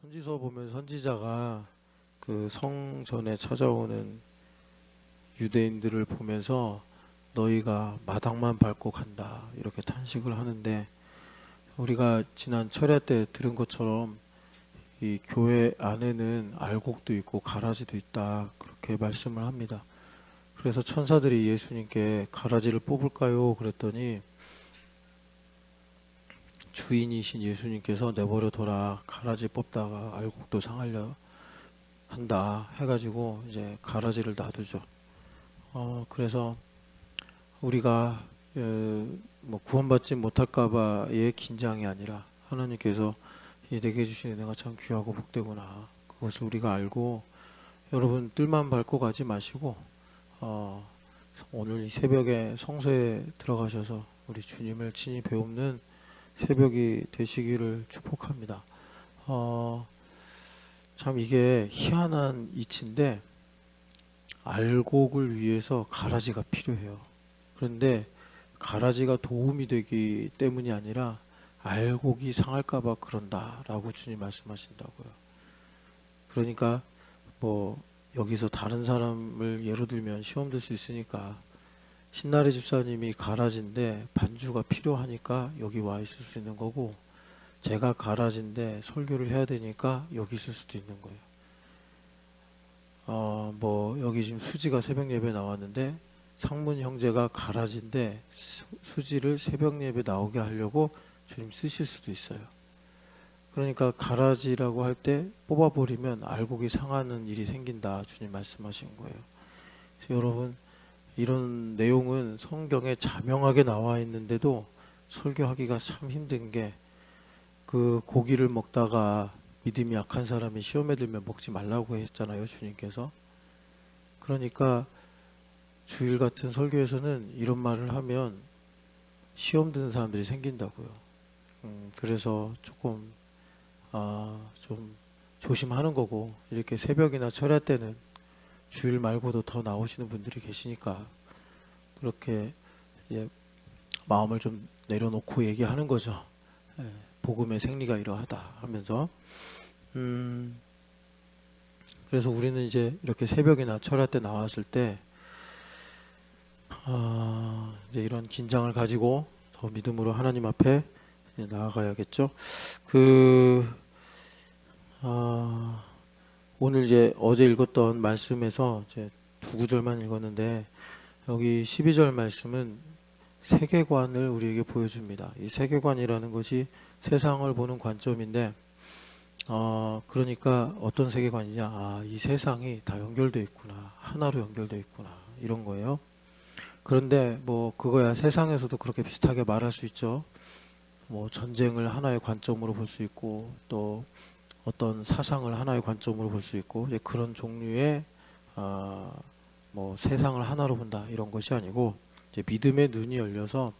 선지서 보면 선지자가 그 성전에 찾아오는 유대인들을 보면서 너희가 마당만 밟고 간다 이렇게 탄식을 하는데, 우리가 지난 철야 때 들은 것처럼 이 교회 안에는 알곡도 있고 가라지도 있다 그렇게 말씀을 합니다. 그래서 천사들이 예수님께 가라지를 뽑을까요? 그랬더니 주인이신 예수님께서 내버려둬라, 가라지 뽑다가 알곡도 상하려 한다 해가지고 이제 가라지를 놔두죠. 그래서 우리가 뭐 구원받지 못할까봐의 긴장이 아니라 하나님께서 내게 주신 은혜가 참 귀하고 복되구나, 그것을 우리가 알고, 여러분 뜰만 밟고 가지 마시고 오늘 이 새벽에 성소에 들어가셔서 우리 주님을 친히 배우는 새벽이 되시기를 축복합니다. 참 이게 희한한 이치인데, 알곡을 위해서 가라지가 필요해요. 그런데 가라지가 도움이 되기 때문이 아니라 알곡이 상할까봐 그런다라고 주님 말씀하신다고요. 그러니까 뭐 여기서 다른 사람을 예로 들면 시험 들 수 있으니까, 신나래 집사님이 가라지인데 반주가 필요하니까 여기 와 있을 수 있는 거고, 제가 가라지인데 설교를 해야 되니까 여기 있을 수도 있는 거예요. 뭐 여기 지금 수지가 새벽 예배 나왔는데 상문 형제가 가라지인데 수지를 새벽 예배 나오게 하려고 주님 쓰실 수도 있어요. 그러니까 가라지라고 할 때 뽑아버리면 알곡이 상하는 일이 생긴다 주님 말씀하신 거예요. 그래서 여러분, 이런 내용은 성경에 자명하게 나와 있는데도 설교하기가 참 힘든 게, 그 고기를 먹다가 믿음이 약한 사람이 시험에 들면 먹지 말라고 했잖아요, 주님께서. 그러니까 주일 같은 설교에서는 이런 말을 하면 시험 드는 사람들이 생긴다고요. 그래서 조금 좀 조심하는 거고, 이렇게 새벽이나 철야 때는 주일 말고도 더 나오시는 분들이 계시니까 그렇게 이제 마음을 좀 내려놓고 얘기하는 거죠. 복음의 생리가 이러하다 하면서. 그래서 우리는 이제 이렇게 새벽이나 철야 때 나왔을 때 이제 이런 긴장을 가지고 더 믿음으로 하나님 앞에 나아가야겠죠. 오늘 이제 어제 읽었던 말씀에서 이제 두 구절만 읽었는데, 여기 12절 말씀은 세계관을 우리에게 보여줍니다. 이 세계관이라는 것이 세상을 보는 관점인데, 그러니까 어떤 세계관이냐, 이 세상이 다 연결되어 있구나, 하나로 연결되어 있구나, 이런 거예요. 그런데 뭐 그거야 세상에서도 그렇게 비슷하게 말할 수 있죠. 뭐 전쟁을 하나의 관점으로 볼 수 있고, 또 어떤 사상을 하나의 관점으로 볼 수 있고, 이제 그런 종류의 뭐 세상을 하나로 본다 이런 것이 아니고, 이제 믿음의 눈이 열려서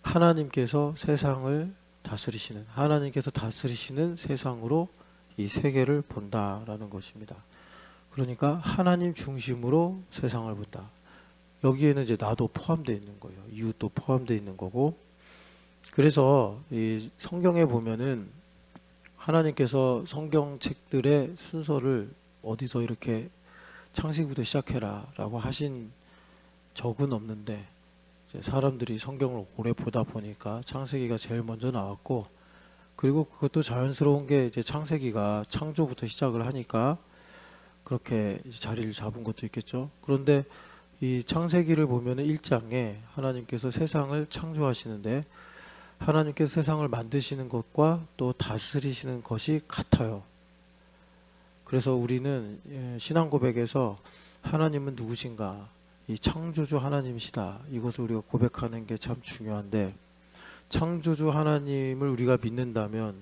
하나님께서 세상을 다스리시는, 하나님께서 다스리시는 세상으로 이 세계를 본다라는 것입니다. 그러니까 하나님 중심으로 세상을 본다. 여기에는 이제 나도 포함되어 있는 거예요. 이웃도 포함되어 있는 거고. 그래서 이 성경에 보면은 하나님께서 성경책들의 순서를 어디서 이렇게 창세기부터 시작해라 라고 하신 적은 없는데, 사람들이 성경을 오래 보다 보니까 창세기가 제일 먼저 나왔고, 그리고 그것도 자연스러운 게 이제 창세기가 창조부터 시작을 하니까 그렇게 자리를 잡은 것도 있겠죠. 그런데 이 창세기를 보면은 1장에 하나님께서 세상을 창조하시는데, 하나님께서 세상을 만드시는 것과 또 다스리시는 것이 같아요. 그래서 우리는 신앙 고백에서 하나님은 누구신가, 이 창조주 하나님이시다, 이것을 우리가 고백하는 게 참 중요한데, 창조주 하나님을 우리가 믿는다면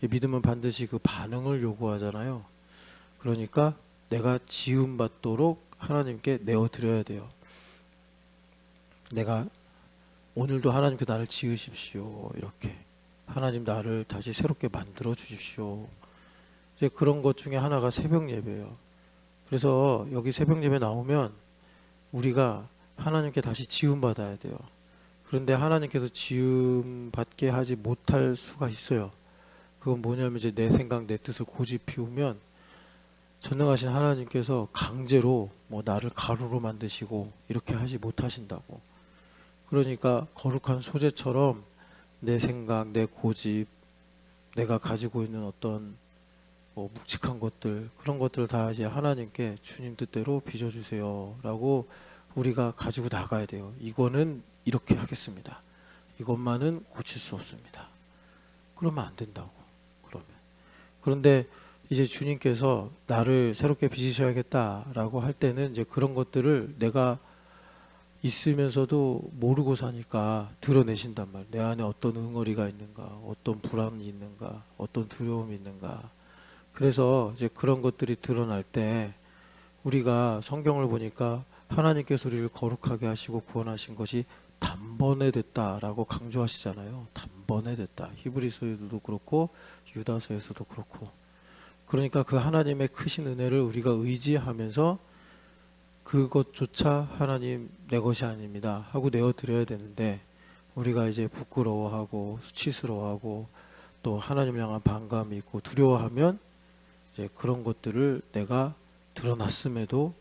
이 믿음은 반드시 그 반응을 요구하잖아요. 그러니까 내가 지음 받도록 하나님께 내어드려야 돼요. 내가 오늘도 하나님께 나를 지으십시오, 이렇게 하나님 나를 다시 새롭게 만들어 주십시오. 이제 그런 것 중에 하나가 새벽 예배예요. 그래서 여기 새벽 예배 나오면 우리가 하나님께 다시 지음받아야 돼요. 그런데 하나님께서 지음받게 하지 못할 수가 있어요. 그건 뭐냐면 이제 내 생각 내 뜻을 고집 피우면 전능하신 하나님께서 강제로 뭐 나를 가루로 만드시고 이렇게 하지 못하신다고. 그러니까 거룩한 소재처럼 내 생각, 내 고집, 내가 가지고 있는 어떤 뭐 묵직한 것들, 그런 것들을 다 이제 하나님께 주님 뜻대로 빚어주세요 라고 우리가 가지고 나가야 돼요. 이거는 이렇게 하겠습니다. 이것만은 고칠 수 없습니다. 그러면 안 된다고. 그런데 이제 주님께서 나를 새롭게 빚으셔야겠다라고 할 때는 이제 그런 것들을 내가 있으면서도 모르고 사니까 드러내신단 말이에요. 내 안에 어떤 응어리가 있는가, 어떤 불안이 있는가, 어떤 두려움이 있는가. 그래서 이제 그런 것들이 드러날 때 우리가 성경을 보니까 하나님께서 우리를 거룩하게 하시고 구원하신 것이 단번에 됐다라고 강조하시잖아요. 단번에 됐다. 히브리서에도 그렇고 유다서에서도 그렇고. 그러니까 그 하나님의 크신 은혜를 우리가 의지하면서 그것조차 하나님 내 것이 아닙니다 하고 내어드려야 되는데, 우리가 이제 부끄러워하고 수치스러워하고 또 하나님을 향한 반감이 있고 두려워하면 이제 그런 것들을 내가 드러났음에도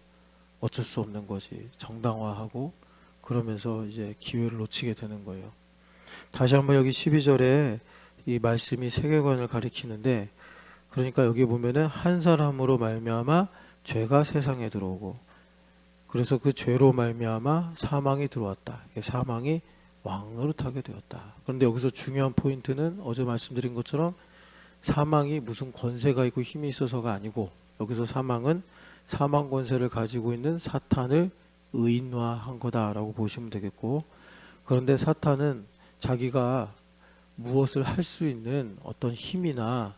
어쩔 수 없는 거지, 정당화하고 그러면서 이제 기회를 놓치게 되는 거예요. 다시 한번 여기 12절에 이 말씀이 세계관을 가리키는데, 그러니까 여기 보면은 한 사람으로 말미암아 죄가 세상에 들어오고, 그래서 그 죄로 말미암아 사망이 들어왔다. 사망이 왕노릇하게 되었다. 그런데 여기서 중요한 포인트는 어제 말씀드린 것처럼 사망이 무슨 권세가 있고 힘이 있어서가 아니고, 여기서 사망은 사망 권세를 가지고 있는 사탄을 의인화한 거다라고 보시면 되겠고, 그런데 사탄은 자기가 무엇을 할 수 있는 어떤 힘이나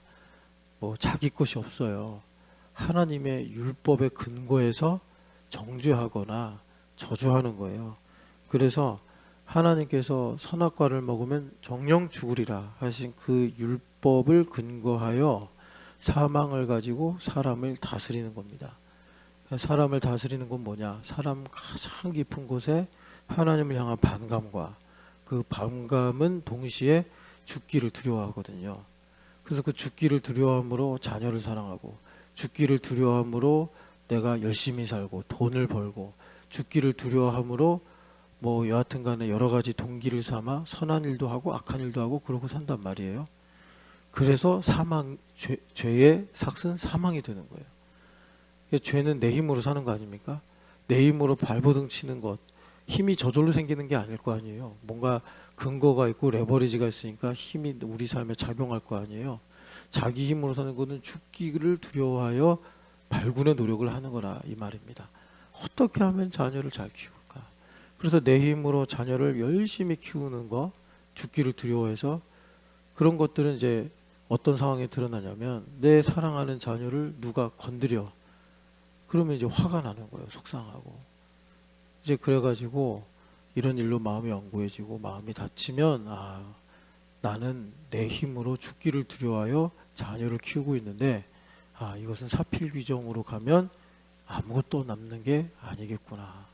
뭐 자기 것이 없어요. 하나님의 율법의 근거에서 정죄하거나 저주하는 거예요. 그래서 하나님께서 선악과를 먹으면 정령 죽으리라 하신 그 율법을 근거하여 사망을 가지고 사람을 다스리는 겁니다. 사람을 다스리는 건 뭐냐? 사람 가장 깊은 곳에 하나님을 향한 반감과 그 반감은 동시에 죽기를 두려워하거든요. 그래서 그 죽기를 두려워함으로 자녀를 사랑하고, 죽기를 두려워함으로 내가 열심히 살고 돈을 벌고, 죽기를 두려워함으로 뭐 여하튼 간에 여러 가지 동기를 삼아 선한 일도 하고 악한 일도 하고 그러고 산단 말이에요. 그래서 사망, 죄의 삭은 사망이 되는 거예요. 죄는 내 힘으로 사는 거 아닙니까? 내 힘으로 발버둥 치는 것, 힘이 저절로 생기는 게 아닐 거 아니에요. 뭔가 근거가 있고 레버리지가 있으니까 힘이 우리 삶에 작용할 거 아니에요. 자기 힘으로 사는 것은 죽기를 두려워하여 발군의 노력을 하는 거라 이 말입니다. 어떻게 하면 자녀를 잘 키울까? 그래서 내 힘으로 자녀를 열심히 키우는 거, 죽기를 두려워해서, 그런 것들은 이제 어떤 상황에 드러나냐면 내 사랑하는 자녀를 누가 건드려. 그러면 이제 화가 나는 거예요. 속상하고. 이제 그래가지고 이런 일로 마음이 완고해지고 마음이 다치면, 나는 내 힘으로 죽기를 두려워하여 자녀를 키우고 있는데, 이것은 사필귀정으로 가면 아무것도 남는 게 아니겠구나.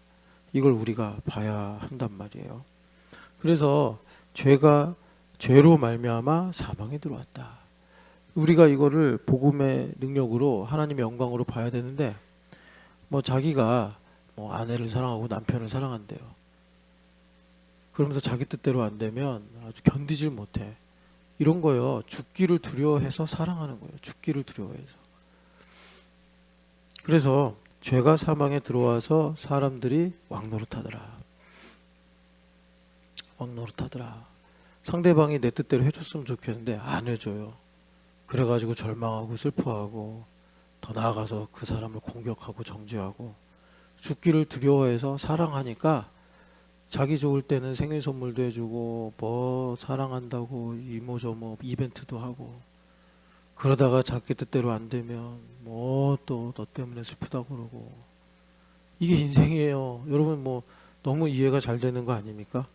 이걸 우리가 봐야 한단 말이에요. 그래서 죄로 말미암아 사망이 들어왔다. 우리가 이거를 복음의 능력으로 하나님의 영광으로 봐야 되는데, 뭐 자기가 뭐 아내를 사랑하고 남편을 사랑한대요. 그러면서 자기 뜻대로 안 되면 아주 견디질 못해. 이런 거요. 죽기를 두려워해서 사랑하는 거예요. 죽기를 두려워해서. 그래서 죄가 사망에 들어와서 사람들이 왕노릇하더라. 상대방이 내 뜻대로 해줬으면 좋겠는데 안 해줘요. 그래가지고 절망하고 슬퍼하고, 더 나아가서 그 사람을 공격하고 정죄하고, 죽기를 두려워해서 사랑하니까 자기 좋을 때는 생일 선물도 해주고 뭐 사랑한다고 이모저모 이벤트도 하고, 그러다가 자기 뜻대로 안 되면 뭐 또 너 때문에 슬프다고 그러고. 이게 인생이에요. 여러분, 뭐 너무 이해가 잘 되는 거 아닙니까?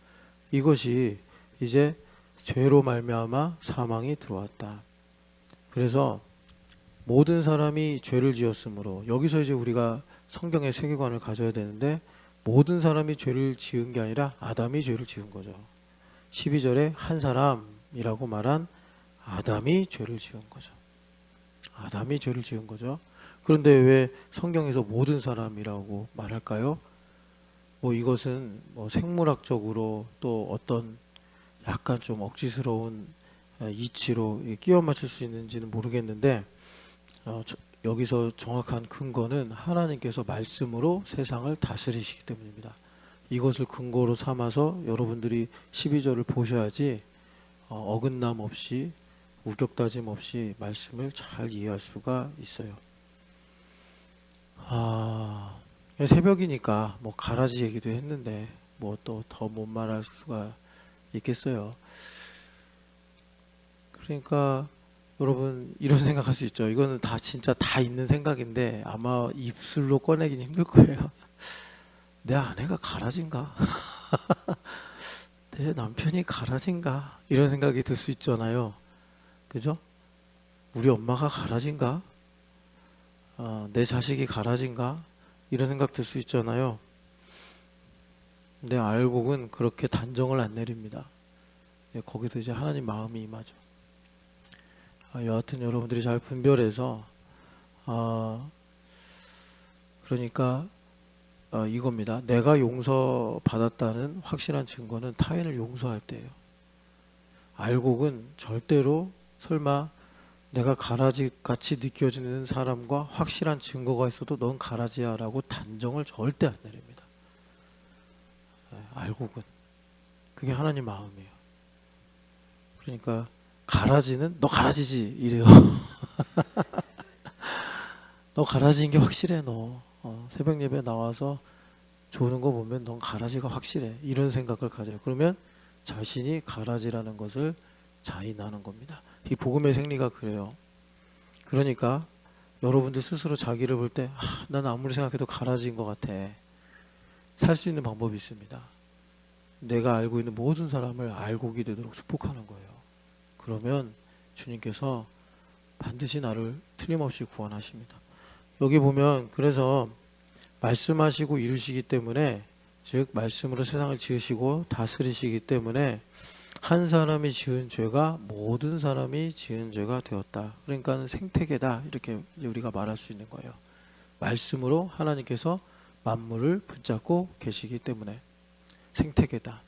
이것이 이제 죄로 말미암아 사망이 들어왔다. 그래서 모든 사람이 죄를 지었으므로, 여기서 이제 우리가 성경의 세계관을 가져야 되는데, 모든 사람이 죄를 지은 게 아니라 아담이 죄를 지은 거죠. 12절에 한 사람이라고 말한 아담이 죄를 지은 거죠. 아담이 죄를 지은 거죠. 그런데 왜 성경에서 모든 사람이라고 말할까요? 뭐 이것은 뭐 생물학적으로 또 어떤 약간 좀 억지스러운 이치로 끼워 맞출 수 있는지는 모르겠는데 여기서 정확한 근거는 하나님께서 말씀으로 세상을 다스리시기 때문입니다. 이것을 근거로 삼아서 여러분들이 12절을 보셔야지 어긋남 없이 우격다짐 없이 말씀을 잘 이해할 수가 있어요. 새벽이니까 뭐 가라지 얘기도 했는데 뭐 또 더 못 말할 수가 있겠어요. 그러니까 여러분 이런 생각할 수 있죠. 이거는 다 진짜 다 있는 생각인데 아마 입술로 꺼내긴 힘들 거예요. 내 아내가 가라진가? 내 남편이 가라진가? 이런 생각이 들 수 있잖아요. 그죠? 우리 엄마가 가라진가? 내 자식이 가라진가? 이런 생각 들 수 있잖아요. 근데 알곡은 그렇게 단정을 안 내립니다. 거기서 이제 하나님 마음이 임하죠. 여하튼 여러분들이 잘 분별해서 그러니까 이겁니다. 내가 용서받았다는 확실한 증거는 타인을 용서할 때예요. 알곡은 절대로 설마 내가 가라지같이 느껴지는 사람과 확실한 증거가 있어도 넌 가라지야 라고 단정을 절대 안 내립니다. 알곡은 그게 하나님 마음이에요. 그러니까 가라지는 너 가라지지 이래요. 너 가라지인 게 확실해. 너 새벽 예배 나와서 조는 거 보면 넌 가라지가 확실해. 이런 생각을 가져요. 그러면 자신이 가라지라는 것을 자인하는 겁니다. 이 복음의 생리가 그래요. 그러니까 여러분들 스스로 자기를 볼 때 난 아무리 생각해도 가라지인 것 같아. 살 수 있는 방법이 있습니다. 내가 알고 있는 모든 사람을 알곡이 되도록 축복하는 거예요. 그러면 주님께서 반드시 나를 틀림없이 구원하십니다. 여기 보면 그래서 말씀하시고 이루시기 때문에 즉 말씀으로 세상을 지으시고 다스리시기 때문에 한 사람이 지은 죄가 모든 사람이 지은 죄가 되었다. 그러니까 생태계다 이렇게 우리가 말할 수 있는 거예요. 말씀으로 하나님께서 만물을 붙잡고 계시기 때문에 생태계다.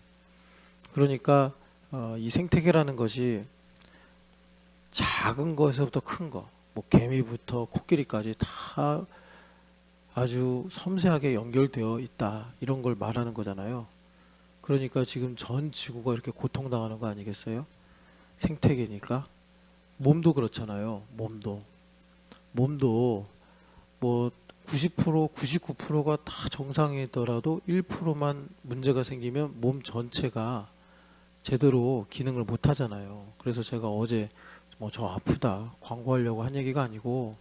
그러니까 이 생태계라는 것이 작은 것에서부터 큰 거, 뭐 개미부터 코끼리까지 다 아주 섬세하게 연결되어 있다. 이런 걸 말하는 거잖아요. 그러니까 지금 전 지구가 이렇게 고통당하는 거 아니겠어요? 생태계니까. 몸도 그렇잖아요. 몸도 뭐 90%, 99%가 다 정상이더라도 1%만 문제가 생기면 몸 전체가 제대로 기능을 못 하잖아요. 그래서 제가 어제 뭐 저 아프다 광고하려고 한 얘기가 아니고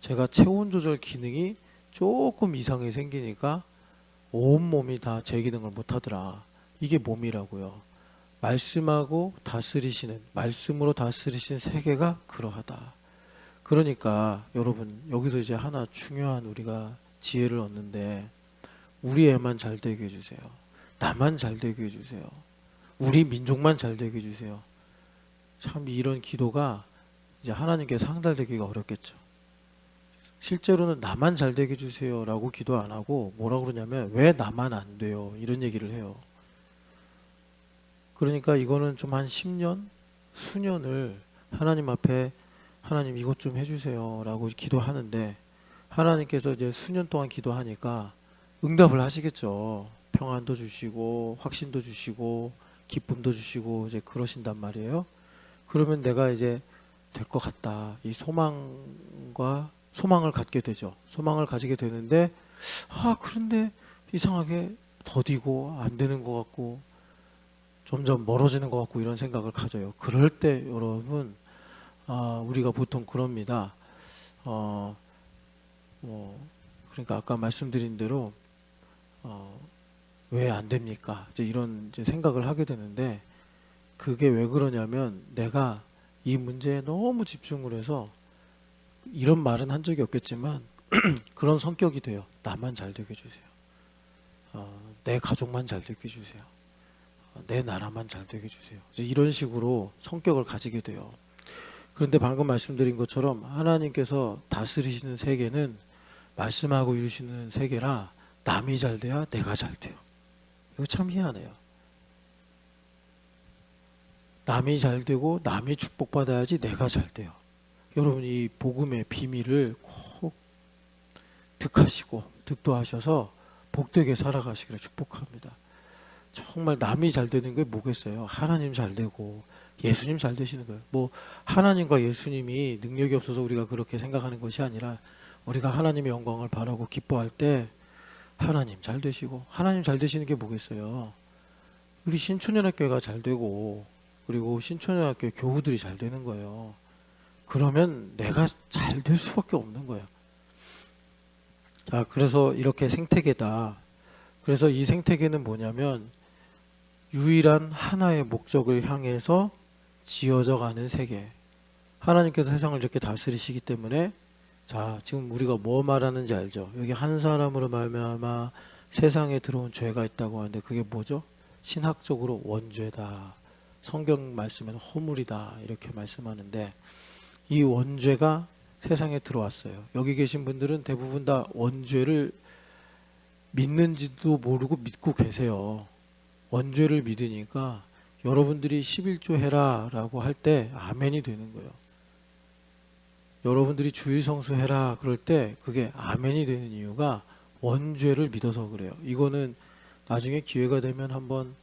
제가 체온 조절 기능이 조금 이상이 생기니까 온몸이 다 제 기능을 못 하더라. 이게 몸이라고요. 말씀하고 다스리시는 말씀으로 다스리신 세계가 그러하다. 그러니까 여러분 여기서 이제 하나 중요한 우리가 지혜를 얻는데 우리 애만 잘 되게 해주세요. 나만 잘 되게 해주세요. 우리 민족만 잘 되게 해주세요. 참 이런 기도가 이제 하나님께 상달되기가 어렵겠죠. 실제로는 나만 잘 되게 해주세요 라고 기도 안 하고 뭐라 그러냐면 왜 나만 안 돼요 이런 얘기를 해요. 그러니까 이거는 좀 한 10년 수년을 하나님 앞에 하나님 이것 좀 해주세요 라고 기도하는데 하나님께서 이제 수년 동안 기도하니까 응답을 하시겠죠. 평안도 주시고 확신도 주시고 기쁨도 주시고 이제 그러신단 말이에요. 그러면 내가 이제 될 것 같다. 이 소망을 갖게 되죠. 소망을 가지게 되는데 그런데 이상하게 더디고 안 되는 것 같고 점점 멀어지는 것 같고 이런 생각을 가져요. 그럴 때 여러분 우리가 보통 그럽니다. 그러니까 아까 말씀드린 대로 왜 안 됩니까? 이제 이런 이제 생각을 하게 되는데 그게 왜 그러냐면 내가 이 문제에 너무 집중을 해서 이런 말은 한 적이 없겠지만 그런 성격이 돼요. 나만 잘 되게 해주세요. 내 가족만 잘 되게 해주세요. 내 나라만 잘 되게 해주세요. 이제 이런 식으로 성격을 가지게 돼요. 그런데 방금 말씀드린 것처럼 하나님께서 다스리시는 세계는 말씀하고 이루시는 세계라 남이 잘 돼야 내가 잘 돼요. 이거 참 희한해요. 남이 잘 되고 남이 축복받아야지 내가 잘 돼요. 여러분 이 복음의 비밀을 꼭 득하시고 득도하셔서 복되게 살아가시기를 축복합니다. 정말 남이 잘 되는 게 뭐겠어요? 하나님 잘 되고 예수님 잘 되시는 거예요. 뭐 하나님과 예수님이 능력이 없어서 우리가 그렇게 생각하는 것이 아니라 우리가 하나님의 영광을 바라고 기뻐할 때 하나님 잘 되시고 하나님 잘 되시는 게 뭐겠어요? 우리 신촌연합교회가 잘 되고 그리고 신촌연합교회 교우들이 잘 되는 거예요. 그러면 내가 잘 될 수밖에 없는 거예요. 자, 그래서 이렇게 생태계다. 그래서 이 생태계는 뭐냐면 유일한 하나의 목적을 향해서 지어져 가는 세계. 하나님께서 세상을 이렇게 다스리시기 때문에 자, 지금 우리가 뭐 말하는지 알죠? 여기 한 사람으로 말미암아 세상에 들어온 죄가 있다고 하는데 그게 뭐죠? 신학적으로 원죄다. 성경 말씀에는 허물이다. 이렇게 말씀하는데 이 원죄가 세상에 들어왔어요. 여기 계신 분들은 대부분 다 원죄를 믿는지도 모르고 믿고 계세요. 원죄를 믿으니까 여러분들이 11조 해라 라고 할 때 아멘이 되는 거예요. 여러분들이 주일성수 해라 그럴 때 그게 아멘이 되는 이유가 원죄를 믿어서 그래요. 이거는 나중에 기회가 되면 한번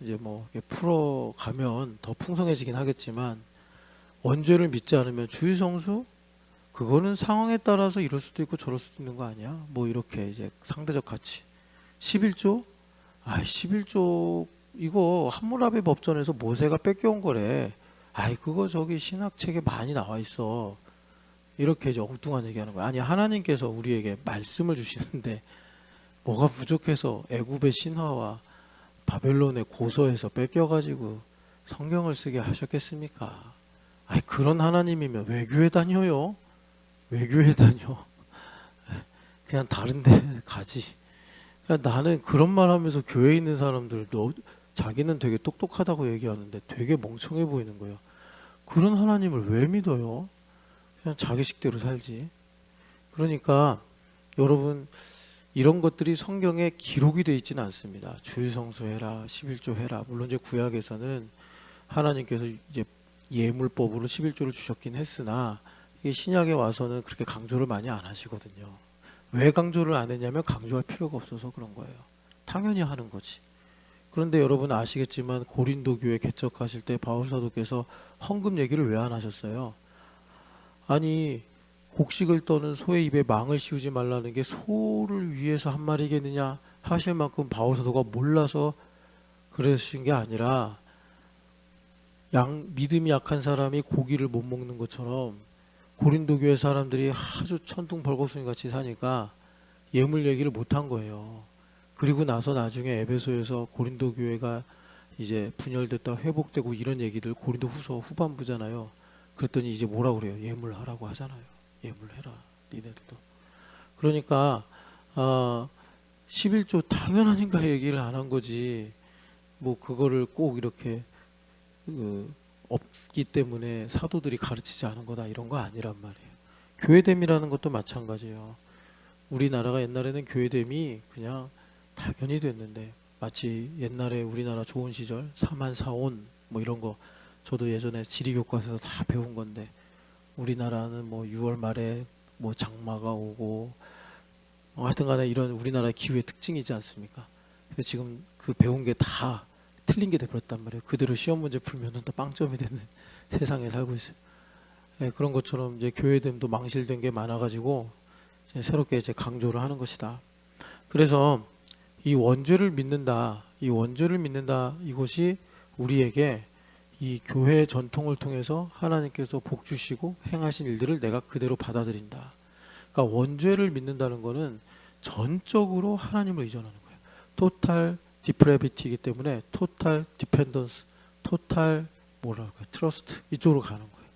이제 뭐 풀어가면 더 풍성해지긴 하겠지만 원죄를 믿지 않으면 주일성수 그거는 상황에 따라서 이럴 수도 있고 저럴 수도 있는 거 아니야? 뭐 이렇게 이제 상대적 가치. 11조? 11조 이거 함무라비 법전에서 모세가 뺏겨온 거래. 그거 저기 신학책에 많이 나와 있어. 이렇게 이제 엉뚱한 얘기하는 거야. 아니 하나님께서 우리에게 말씀을 주시는데 뭐가 부족해서 애굽의 신화와 바벨론의 고서에서 뺏겨가지고 성경을 쓰게 하셨겠습니까? 그런 하나님이면 왜 교회 다녀요? 왜 교회 다녀? 그냥 다른 데 가지. 그냥 나는 그런 말 하면서 교회에 있는 사람들도 자기는 되게 똑똑하다고 얘기하는데 되게 멍청해 보이는 거예요. 그런 하나님을 왜 믿어요? 그냥 자기 식대로 살지. 그러니까 여러분 이런 것들이 성경에 기록이 되어 있지는 않습니다. 주일성수 해라, 11조 해라. 물론 이제 구약에서는 하나님께서 이제 예물법으로 11조를 주셨긴 했으나 이게 신약에 와서는 그렇게 강조를 많이 안 하시거든요. 왜 강조를 안 했냐면 강조할 필요가 없어서 그런 거예요. 당연히 하는 거지. 그런데 여러분 아시겠지만 고린도 교회 개척하실 때 바울 사도께서 헌금 얘기를 왜 안 하셨어요? 아니 곡식을 떠는 소의 입에 망을 씌우지 말라는 게 소를 위해서 한 말이겠느냐 하실 만큼 바울 사도가 몰라서 그러신 게 아니라 믿음이 약한 사람이 고기를 못 먹는 것처럼 고린도 교회 사람들이 아주 천둥 벌거숭이 같이 사니까 예물 얘기를 못 한 거예요. 그리고 나서 나중에 에베소에서 고린도 교회가 이제 분열됐다 회복되고 이런 얘기들 고린도 후서 후반부잖아요. 그랬더니 이제 뭐라 그래요? 예물하라고 하잖아요. 예물해라 니네들도. 그러니까 11조 당연하니까 얘기를 안 한 거지. 뭐 그거를 꼭 이렇게 없기 때문에 사도들이 가르치지 않은 거다 이런 거 아니란 말이에요. 교회됨이라는 것도 마찬가지예요. 우리나라가 옛날에는 교회됨이 그냥 당연히 됐는데 마치 옛날에 우리나라 좋은 시절 사만사온 뭐 이런 거 저도 예전에 지리교과서에서 다 배운 건데 우리나라는 뭐 6월 말에 뭐 장마가 오고 하여튼간에 이런 우리나라의 기후의 특징이지 않습니까? 근데 지금 그 배운 게 다 틀린 게 돼버렸단 말이에요. 그대로 시험 문제 풀면은 다 빵점이 되는 세상에 살고 있어요. 그런 것처럼 이제 교회됨도 망실된 게 많아가지고 이제 새롭게 이제 강조를 하는 것이다. 그래서 이 원죄를 믿는다, 이것이 우리에게 이 교회의 전통을 통해서 하나님께서 복 주시고 행하신 일들을 내가 그대로 받아들인다. 그러니까 원죄를 믿는다는 것은 전적으로 하나님을 의존하는 거예요. 토탈 디프레비티이기 때문에 토탈 디펜던스, 토탈 트러스트 이쪽으로 가는 거예요.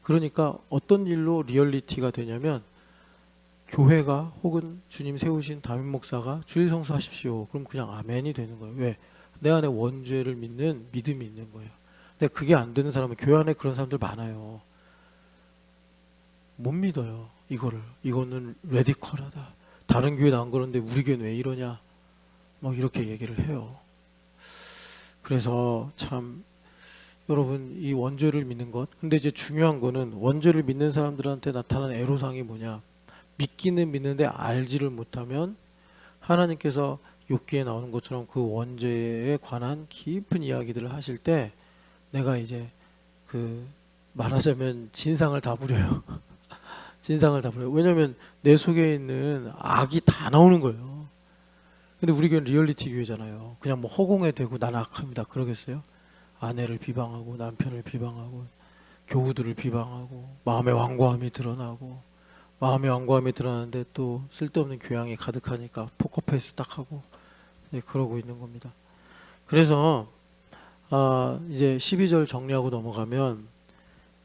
그러니까 어떤 일로 리얼리티가 되냐면 교회가 혹은 주님 세우신 담임 목사가 주일 성수하십시오. 그럼 그냥 아멘이 되는 거예요. 왜? 내 안에 원죄를 믿는 믿음이 있는 거예요. 근데 그게 안 되는 사람은 교회 안에 그런 사람들 많아요. 못 믿어요. 이거를. 이거는 레디컬하다. 다른 교회는 안 그러는데 우리 교회는 왜 이러냐. 뭐 이렇게 얘기를 해요. 그래서 참 여러분 이 원죄를 믿는 것. 근데 이제 중요한 거는 원죄를 믿는 사람들한테 나타나는 애로사항이 뭐냐. 믿기는 믿는데 알지를 못하면 하나님께서 욥기에 나오는 것처럼 그 원죄에 관한 깊은 이야기들을 하실 때 내가 이제 그 말하자면 진상을 다 부려요. 진상을 다 부려요. 왜냐하면 내 속에 있는 악이 다 나오는 거예요. 근데 우리 교회는 리얼리티 교회잖아요. 그냥 뭐 허공에 대고 나는 악합니다. 그러겠어요? 아내를 비방하고 남편을 비방하고 교우들을 비방하고 마음의 완고함이 드러나고 마음의 완고함이 드러나는데 또 쓸데없는 교양이 가득하니까 포커페이스 딱 하고 그러고 있는 겁니다. 그래서 이제 12절 정리하고 넘어가면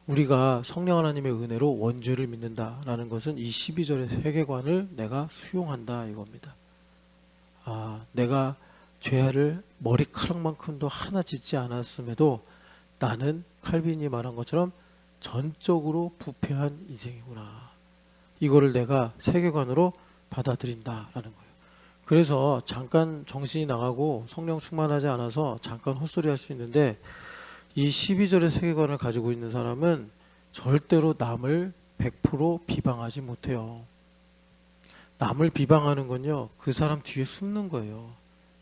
우리가 성령 하나님의 은혜로 원죄를 믿는다라는 것은 이 12절의 세계관을 내가 수용한다 이겁니다. 내가 죄를 머리카락만큼도 하나 짓지 않았음에도 나는 칼빈이 말한 것처럼 전적으로 부패한 인생이구나. 이거를 내가 세계관으로 받아들인다라는 거예요. 그래서 잠깐 정신이 나가고 성령 충만하지 않아서 잠깐 헛소리 할 수 있는데 이 12절의 세계관을 가지고 있는 사람은 절대로 남을 100% 비방하지 못해요. 남을 비방하는 건요, 그 사람 뒤에 숨는 거예요.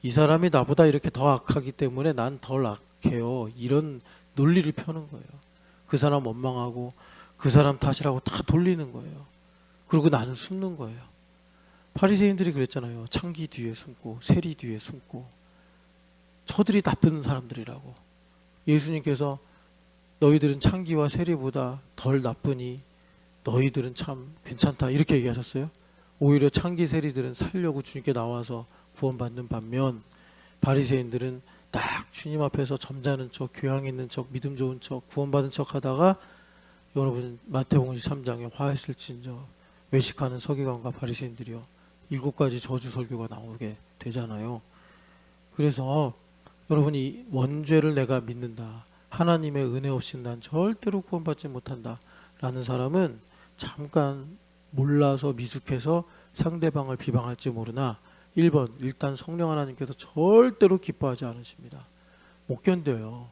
이 사람이 나보다 이렇게 더 악하기 때문에 난 덜 악해요. 이런 논리를 펴는 거예요. 그 사람 원망하고 그 사람 탓이라고 다 돌리는 거예요. 그리고 나는 숨는 거예요. 바리새인들이 그랬잖아요. 창기 뒤에 숨고 세리 뒤에 숨고 저들이 나쁜 사람들이라고. 예수님께서 너희들은 창기와 세리보다 덜 나쁘니 너희들은 참 괜찮다 이렇게 얘기하셨어요. 오히려 창기 세리들은 살려고 주님께 나와서 구원받는 반면 바리새인들은 딱 주님 앞에서 점잖은 척, 교양 있는 척, 믿음 좋은 척, 구원받은 척 하다가 여러분 마태복음 23장에 화했을진저 외식하는 서기관과 바리새인들이요 7가지 저주 설교가 나오게 되잖아요. 그래서 여러분이 원죄를 내가 믿는다. 하나님의 은혜 없이는 난 절대로 구원받지 못한다. 라는 사람은 잠깐 몰라서 미숙해서 상대방을 비방할지 모르나 1번 일단 성령 하나님께서 절대로 기뻐하지 않으십니다. 못 견뎌요.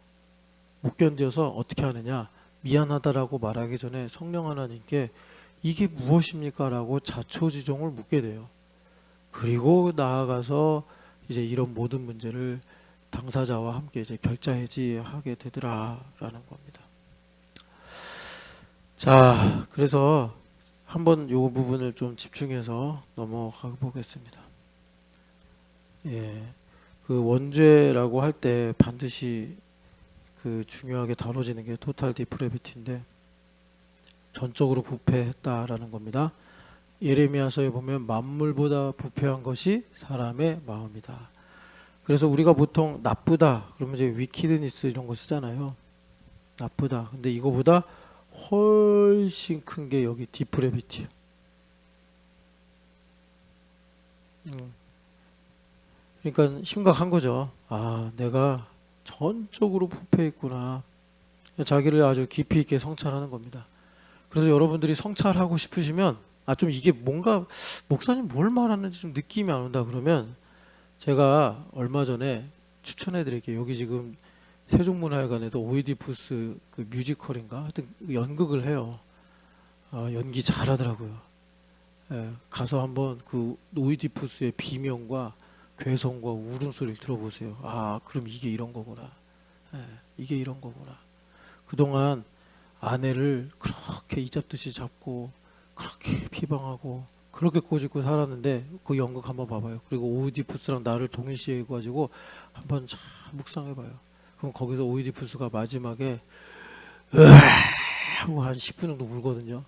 못 견뎌서 어떻게 하느냐. 미안하다라고 말하기 전에 성령 하나님께 이게 무엇입니까? 라고 자초지종을 묻게 돼요. 그리고 나아가서 이제 이런 모든 문제를 당사자와 함께 이제 결자해지하게 되더라라는 겁니다. 자, 그래서 한번 이 부분을 좀 집중해서 넘어가 보겠습니다. 그 원죄라고 할 때 반드시 그 중요하게 다뤄지는 게 토탈 디프레비티인데 전적으로 부패했다라는 겁니다. 예레미야서에 보면 만물보다 부패한 것이 사람의 마음이다. 그래서 우리가 보통 나쁘다 그러면 이제 위키드니스 이런 거 쓰잖아요. 나쁘다. 근데 이거보다 훨씬 큰 게 여기 디프레비티예요. 그러니까 심각한 거죠. 내가 전적으로 부패했구나. 자기를 아주 깊이 있게 성찰하는 겁니다. 그래서 여러분들이 성찰하고 싶으시면 좀 이게 뭔가 목사님 뭘 말하는지 좀 느낌이 안 온다 그러면 제가 얼마 전에 추천해 드릴게요. 여기 지금 세종문화회관에서 오이디푸스 그 뮤지컬인가 하여튼 연극을 해요. 연기 잘하더라고요. 가서 한번 그 오이디푸스의 비명과 괴성과 울음소리를 들어보세요. 그럼 이게 이런 거구나. 이게 이런 거구나. 그동안 아내를 그렇게 이잡듯이 잡고 그렇게 비방하고 그렇게 꼬집고 살았는데 그 연극 한번 봐봐요. 그리고 오이디푸스랑 나를 동일시해가지고 한번 잘 묵상해봐요. 그럼 거기서 오이디푸스가 마지막에 하고 한 10분 정도 울거든요.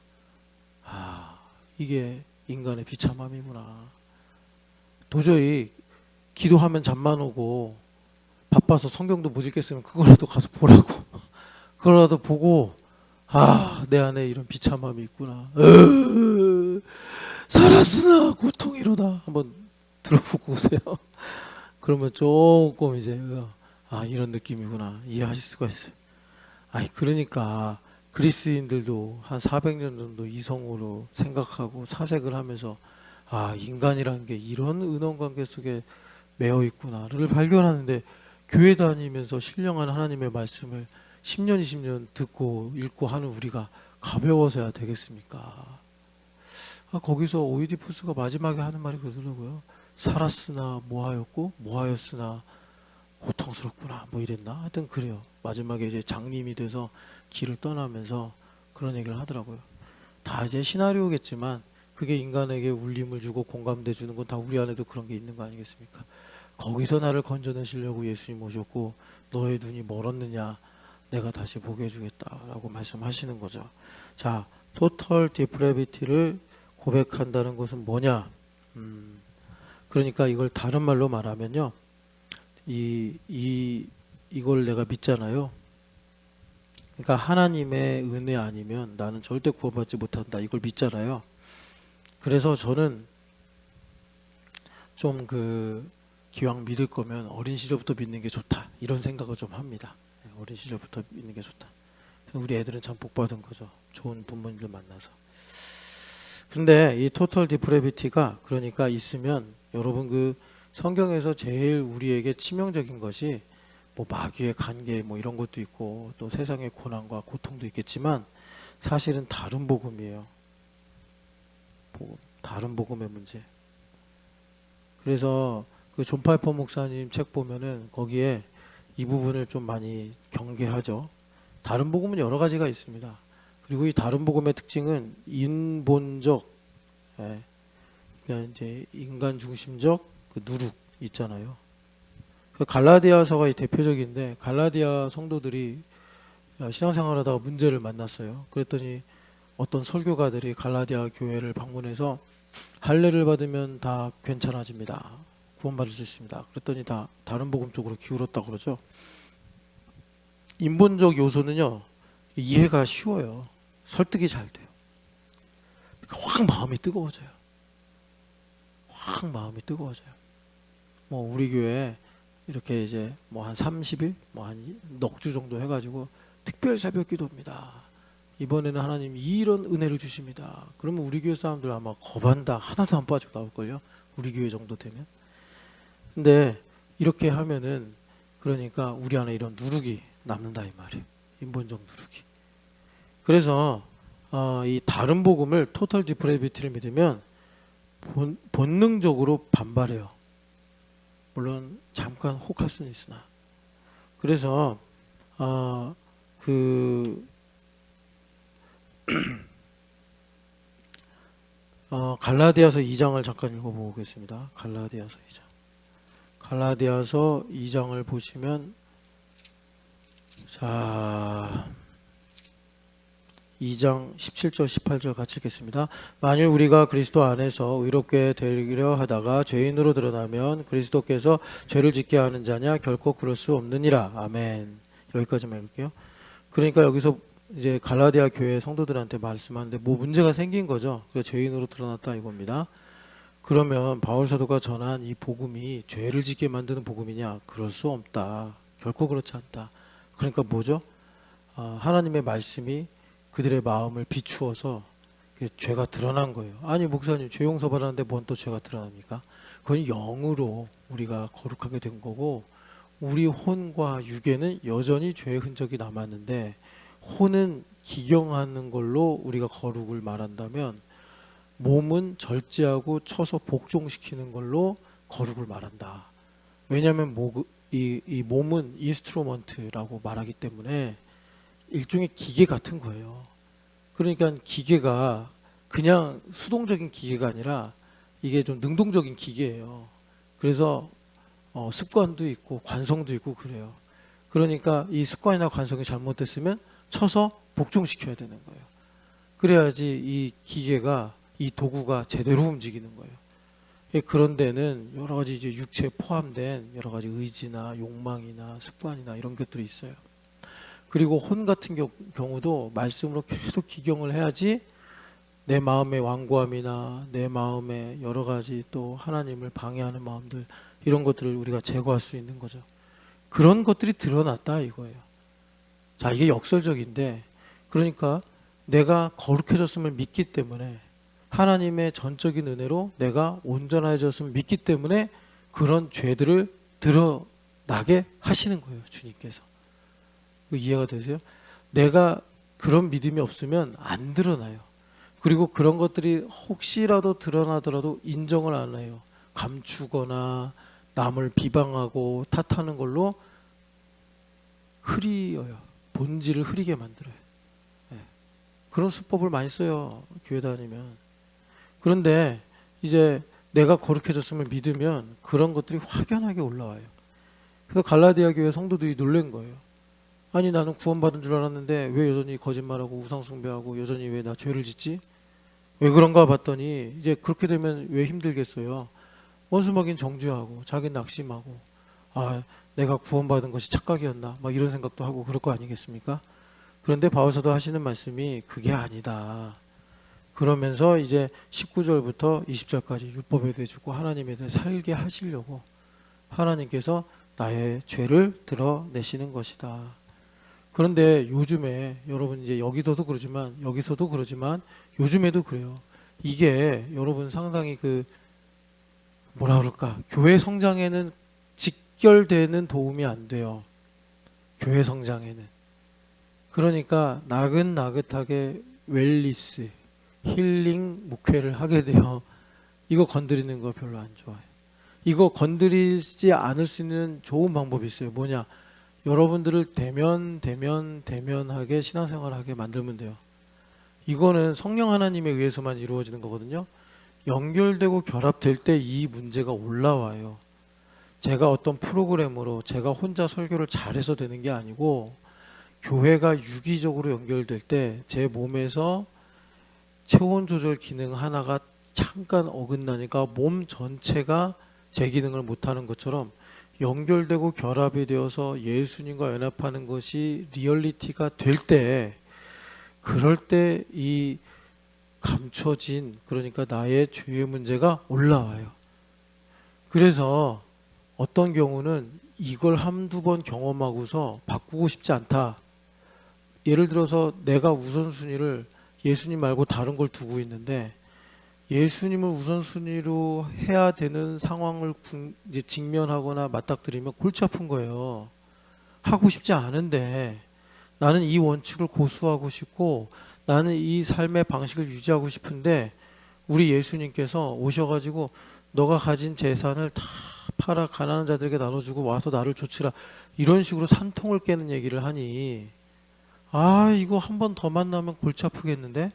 이게 인간의 비참함이구나. 도저히 기도하면 잠만 오고 바빠서 성경도 못 읽겠으면 그거라도 가서 보라고. 그거라도 보고 내 안에 이런 비참함이 있구나. 살았으나 고통이로다 한번 들어보고 오세요. 그러면 조금 이제 이런 느낌이구나 이해하실 수가 있어요. 아니 그러니까 그리스인들도 한 400년 정도 이성으로 생각하고 사색을 하면서 인간이라는 게 이런 은원관계 속에 매여 있구나를 발견하는데 교회 다니면서 신령한 하나님의 말씀을 10년 20년 듣고 읽고 하는 우리가 가벼워서야 되겠습니까? 거기서 오이디푸스가 마지막에 하는 말이 그러더라고요. 살았으나 뭐하였고 뭐하였으나 고통스럽구나 뭐 이랬나 하여튼 그래요. 마지막에 이제 장님이 돼서 길을 떠나면서 그런 얘기를 하더라고요. 다 이제 시나리오겠지만 그게 인간에게 울림을 주고 공감대 주는 건 다 우리 안에도 그런 게 있는 거 아니겠습니까? 거기서 나를 건져내시려고 예수님 오셨고 너의 눈이 멀었느냐 내가 다시 보게 해주겠다라고 말씀하시는 거죠. 자, 토털 디프레비티를 고백한다는 것은 뭐냐? 그러니까 이걸 다른 말로 말하면요. 이걸 내가 믿잖아요. 그러니까 하나님의 은혜 아니면 나는 절대 구원받지 못한다. 이걸 믿잖아요. 그래서 저는 좀 기왕 믿을 거면 어린 시절부터 믿는 게 좋다. 이런 생각을 좀 합니다. 어린 시절부터 믿는 게 좋다. 우리 애들은 참 복 받은 거죠. 좋은 부모님들 만나서. 근데 이 토털 디프레비티가 그러니까 있으면 여러분 성경에서 제일 우리에게 치명적인 것이 뭐 마귀의 관계 뭐 이런 것도 있고 또 세상의 고난과 고통도 있겠지만 사실은 다른 복음이에요. 다른 복음의 문제. 그래서 존 파이퍼 목사님 책 보면은 거기에 이 부분을 좀 많이 경계하죠. 다른 복음은 여러 가지가 있습니다. 그리고 이 다른 복음의 특징은 인본적, 그러니까 이제 인간 중심적 누룩 있잖아요. 갈라디아서가 이 대표적인데 갈라디아 성도들이 신앙생활하다가 문제를 만났어요. 그랬더니 어떤 설교가들이 갈라디아 교회를 방문해서 할례를 받으면 다 괜찮아집니다. 구원받을 수 있습니다. 그랬더니 다 다른 복음 쪽으로 기울었다고 그러죠. 인본적 요소는요 이해가 쉬워요. 설득이 잘 돼요. 확 마음이 뜨거워져요. 확 마음이 뜨거워져요. 뭐 우리 교회 이렇게 이제 뭐 한 30일 뭐 한 넉 주 정도 해가지고 특별 새벽 기도입니다. 이번에는 하나님이 이런 은혜를 주십니다. 그러면 우리 교회 사람들 아마 겁한다 하나도 안 빠지고 나올걸요. 우리 교회 정도 되면. 근데 이렇게 하면은 그러니까 우리 안에 이런 누룩이 남는다 이 말이에요. 인본적 누룩이. 그래서 이 다른 복음을 토털 디프레비티를 믿으면 본능적으로 반발해요. 물론 잠깐 혹할 수는 있으나. 그래서 갈라디아서 2장을 잠깐 읽어보겠습니다. 갈라디아서 2장. 갈라디아서 2장을 보시면 자 2장 17절 18절 같이 읽겠습니다. 만일 우리가 그리스도 안에서 의롭게 되려 하다가 죄인으로 드러나면 그리스도께서 죄를 짓게 하는 자냐 결코 그럴 수 없느니라. 아멘. 여기까지만 읽을게요. 그러니까 여기서 이제 갈라디아 교회 성도들한테 말씀하는데 뭐 문제가 생긴 거죠. 그래서 죄인으로 드러났다 이겁니다. 그러면 바울 사도가 전한 이 복음이 죄를 짓게 만드는 복음이냐? 그럴 수 없다. 결코 그렇지 않다. 그러니까 뭐죠? 하나님의 말씀이 그들의 마음을 비추어서 죄가 드러난 거예요. 아니 목사님 죄 용서 받았는데 뭔 또 죄가 드러납니까? 그건 영으로 우리가 거룩하게 된 거고 우리 혼과 육에는 여전히 죄의 흔적이 남았는데 혼은 기경하는 걸로 우리가 거룩을 말한다면 몸은 절제하고 쳐서 복종시키는 걸로 거룩을 말한다. 왜냐하면 이 몸은 인스트루먼트라고 말하기 때문에 일종의 기계 같은 거예요. 그러니까 기계가 그냥 수동적인 기계가 아니라 이게 좀 능동적인 기계예요. 그래서 습관도 있고 관성도 있고 그래요. 그러니까 이 습관이나 관성이 잘못됐으면 쳐서 복종시켜야 되는 거예요. 그래야지 이 기계가 이 도구가 제대로 움직이는 거예요. 그런 데는 여러 가지 이제 육체에 포함된 여러 가지 의지나 욕망이나 습관이나 이런 것들이 있어요. 그리고 혼 같은 경우도 말씀으로 계속 기경을 해야지 내 마음의 완고함이나 내 마음의 여러 가지 또 하나님을 방해하는 마음들, 이런 것들을 우리가 제거할 수 있는 거죠. 그런 것들이 드러났다 이거예요. 자, 이게 역설적인데, 그러니까 내가 거룩해졌음을 믿기 때문에, 하나님의 전적인 은혜로 내가 온전해졌음을 믿기 때문에 그런 죄들을 드러나게 하시는 거예요, 주님께서. 이해가 되세요? 내가 그런 믿음이 없으면 안 드러나요. 그리고 그런 것들이 혹시라도 드러나더라도 인정을 안 해요. 감추거나 남을 비방하고 탓하는 걸로 흐려요. 본질을 흐리게 만들어요. 네. 그런 수법을 많이 써요, 교회 다니면. 그런데 이제 내가 거룩해졌음을 믿으면 그런 것들이 확연하게 올라와요. 그래서 갈라디아 교회 성도들이 놀란 거예요. 아니, 나는 구원받은 줄 알았는데 왜 여전히 거짓말하고 우상숭배하고 여전히 왜 나 죄를 짓지? 왜 그런가 봤더니 이제 그렇게 되면 왜 힘들겠어요? 원수막인 정죄하고 자기 낙심하고, 아, 내가 구원받은 것이 착각이었나, 막 이런 생각도 하고 그럴 거 아니겠습니까? 그런데 바울사도 하시는 말씀이 그게 아니다. 그러면서 이제 19절부터 20절까지 율법에 대해 주고 하나님에 대해 살게 하시려고 하나님께서 나의 죄를 드러내시는 것이다. 그런데 요즘에 여러분, 이제 여기서도 그러지만 요즘에도 그래요. 이게 여러분 상당히 뭐라 그럴까, 교회 성장에는 직결되는 도움이 안 돼요. 교회 성장에는. 그러니까 나긋나긋하게 웰리스, 힐링 목회를 하게 돼요. 이거 건드리는 거 별로 안 좋아해요. 이거 건드리지 않을 수 있는 좋은 방법이 있어요. 뭐냐? 여러분들을 대면하게 신앙생활하게 만들면 돼요. 이거는 성령 하나님에 의해서만 이루어지는 거거든요. 연결되고 결합될 때 이 문제가 올라와요. 제가 어떤 프로그램으로 제가 혼자 설교를 잘해서 되는 게 아니고, 교회가 유기적으로 연결될 때 제 몸에서 체온 조절 기능 하나가 잠깐 어긋나니까 몸 전체가 제 기능을 못하는 것처럼 연결되고 결합이 되어서 예수님과 연합하는 것이 리얼리티가 될 때, 그럴 때 이 감춰진, 그러니까 나의 죄의 문제가 올라와요. 그래서 어떤 경우는 이걸 한두 번 경험하고서 바꾸고 싶지 않다. 예를 들어서 내가 우선순위를 예수님 말고 다른 걸 두고 있는데, 예수님을 우선순위로 해야 되는 상황을 이제 직면하거나 맞닥뜨리면 골치 아픈 거예요. 하고 싶지 않은데 나는 이 원칙을 고수하고 싶고 나는 이 삶의 방식을 유지하고 싶은데, 우리 예수님께서 오셔가지고 너가 가진 재산을 다 팔아 가난한 자들에게 나눠주고 와서 나를 좇으라, 이런 식으로 산통을 깨는 얘기를 하니, 아, 이거 한 번 더 만나면 골치 아프겠는데?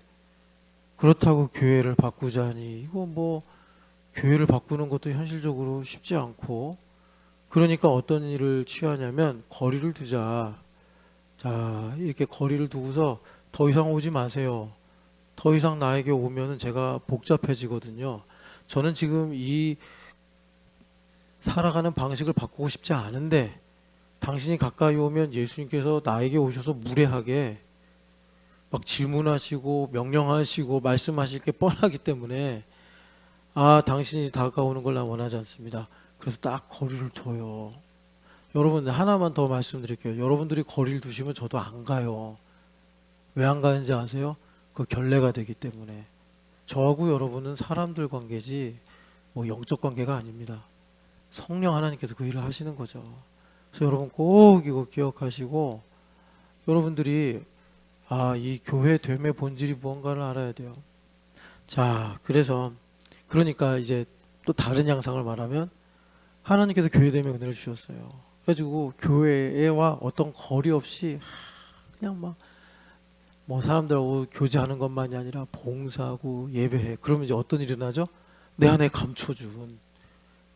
그렇다고 교회를 바꾸자니, 이거 뭐 교회를 바꾸는 것도 현실적으로 쉽지 않고, 그러니까 어떤 일을 취하냐면 거리를 두자. 자, 이렇게 거리를 두고서 더 이상 오지 마세요. 더 이상 나에게 오면은 제가 복잡해지거든요. 저는 지금 이 살아가는 방식을 바꾸고 싶지 않은데, 당신이 가까이 오면 예수님께서 나에게 오셔서 무례하게 막 질문하시고 명령하시고 말씀하실 게 뻔하기 때문에, 아, 당신이 다가오는 걸 난 원하지 않습니다. 그래서 딱 거리를 둬요. 여러분, 하나만 더 말씀드릴게요. 여러분들이 거리를 두시면 저도 안 가요. 왜 안 가는지 아세요? 그 결례가 되기 때문에. 저하고 여러분은 사람들 관계지 뭐 영적 관계가 아닙니다. 성령 하나님께서 그 일을 하시는 거죠. 그래서 여러분 꼭 이거 기억하시고, 여러분들이 이 교회 됨의 본질이 무언가를 알아야 돼요. 자, 그러니까 이제 또 다른 양상을 말하면, 하나님께서 교회 됨의 은혜를 주셨어요. 그래가지고 교회와 어떤 거리 없이 그냥 막 뭐 사람들하고 교제하는 것만이 아니라 봉사하고 예배해. 그러면 이제 어떤 일이 일어나죠? 내 안에 감춰준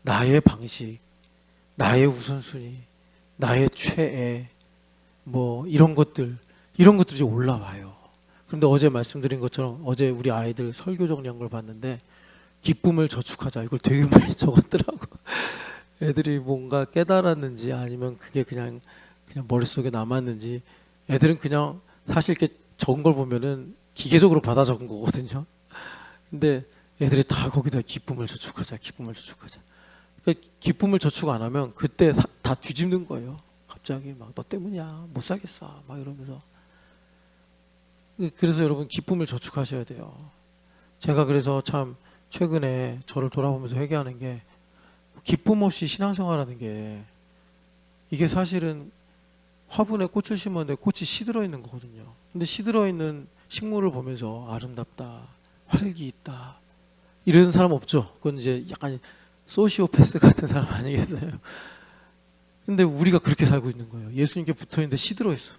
나의 방식, 나의 우선순위, 나의 최애, 뭐 이런 것들이 이제 올라와요. 그런데 어제 말씀드린 것처럼, 어제 우리 아이들 설교 정리한 걸 봤는데, 기쁨을 저축하자, 이걸 되게 많이 적었더라고. 애들이 뭔가 깨달았는지 아니면 그게 그냥 머릿속에 남았는지, 애들은 그냥 사실 이렇게 적은 걸 보면은 기계적으로 받아 적은 거거든요. 근데 애들이 다 거기다 기쁨을 저축하자, 기쁨을 저축하자. 그러니까 기쁨을 저축 안 하면 그때 다 뒤집는 거예요. 갑자기 막 너 때문이야, 못 살겠어, 막 이러면서. 그래서 여러분 기쁨을 저축하셔야 돼요. 제가 그래서 참 최근에 저를 돌아보면서 회개하는 게 기쁨 없이 신앙생활하는 게 이게 사실은 화분에 꽃을 심었는데 꽃이 시들어 있는 거거든요. 근데 시들어 있는 식물을 보면서 아름답다, 활기 있다 이런 사람 없죠. 그건 이제 약간 소시오패스 같은 사람 아니겠어요? 근데 우리가 그렇게 살고 있는 거예요. 예수님께 붙어 있는데 시들어 있어.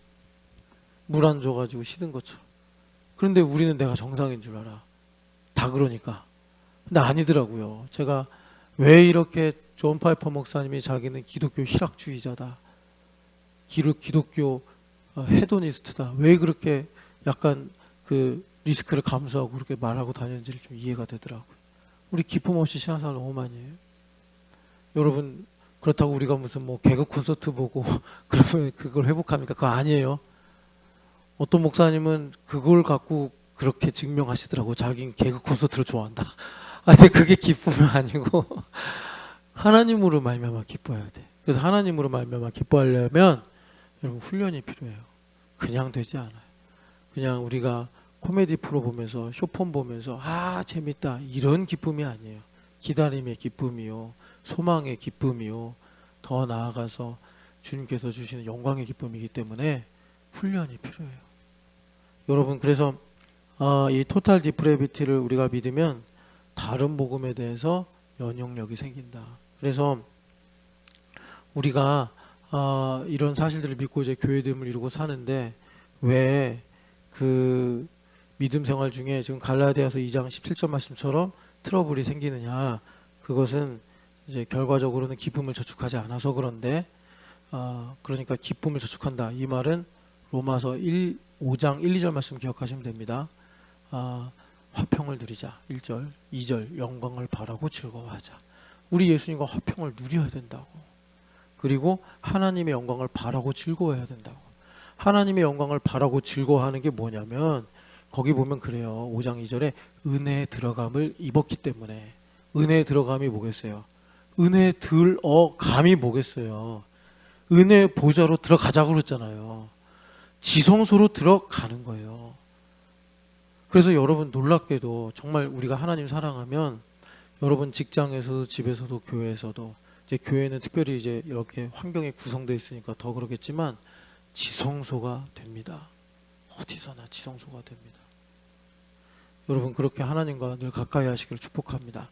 물 안 줘가지고 시든 것처럼. 그런데 우리는 내가 정상인 줄 알아. 다 그러니까. 근데 아니더라고요. 제가 왜 이렇게 존 파이퍼 목사님이 자기는 기독교 희락주의자다, 기독교 헤도니스트다, 왜 그렇게 약간 그 리스크를 감수하고 그렇게 말하고 다녔는지를 좀 이해가 되더라고요. 우리 기쁨 없이 신앙생활 너무 많이 해요. 여러분 그렇다고 우리가 무슨 뭐 개그 콘서트 보고 그러면 그걸 회복합니까? 그거 아니에요. 어떤 목사님은 그걸 갖고 그렇게 증명하시더라고. 자기는 개그 콘서트를 좋아한다. 아, 근데 그게 기쁨은 아니고 하나님으로 말미암아 기뻐해야 돼. 그래서 하나님으로 말미암아 기뻐하려면 여러분 훈련이 필요해요. 그냥 되지 않아요. 그냥 우리가 코미디 프로 보면서 쇼폼 보면서 아 재밌다 이런 기쁨이 아니에요. 기다림의 기쁨이요, 소망의 기쁨이요, 더 나아가서 주님께서 주시는 영광의 기쁨이기 때문에 훈련이 필요해요. 여러분 그래서 이 토탈 디프레비티를 우리가 믿으면 다른 복음에 대해서 연용력이 생긴다. 그래서 우리가 이런 사실들을 믿고 이제 교회됨을 이루고 사는데 왜 그 믿음 생활 중에 지금 갈라디아서 2장 17절 말씀처럼 트러블이 생기느냐? 그것은 이제 결과적으로는 기쁨을 저축하지 않아서 그런데 그러니까 기쁨을 저축한다. 이 말은 로마서 5장 1, 2절 말씀 기억하시면 됩니다. 화평을 누리자. 1절, 2절 영광을 바라고 즐거워하자. 우리 예수님과 화평을 누려야 된다고. 그리고 하나님의 영광을 바라고 즐거워해야 된다고. 하나님의 영광을 바라고 즐거워하는 게 뭐냐면 거기 보면 그래요. 5장 2절에 은혜에 들어감을 입었기 때문에. 은혜에 들어감이 뭐겠어요? 은혜에 들어감이 뭐겠어요? 은혜 보좌로 들어가자고 그랬잖아요. 지성소로 들어가는 거예요. 그래서 여러분 놀랍게도 정말 우리가 하나님 사랑하면 여러분 직장에서도 집에서도 교회에서도 이제 교회는 특별히 이제 이렇게 환경이 구성되어 있으니까 더 그러겠지만 지성소가 됩니다. 어디서나 지성소가 됩니다. 여러분 그렇게 하나님과 늘 가까이 하시기를 축복합니다.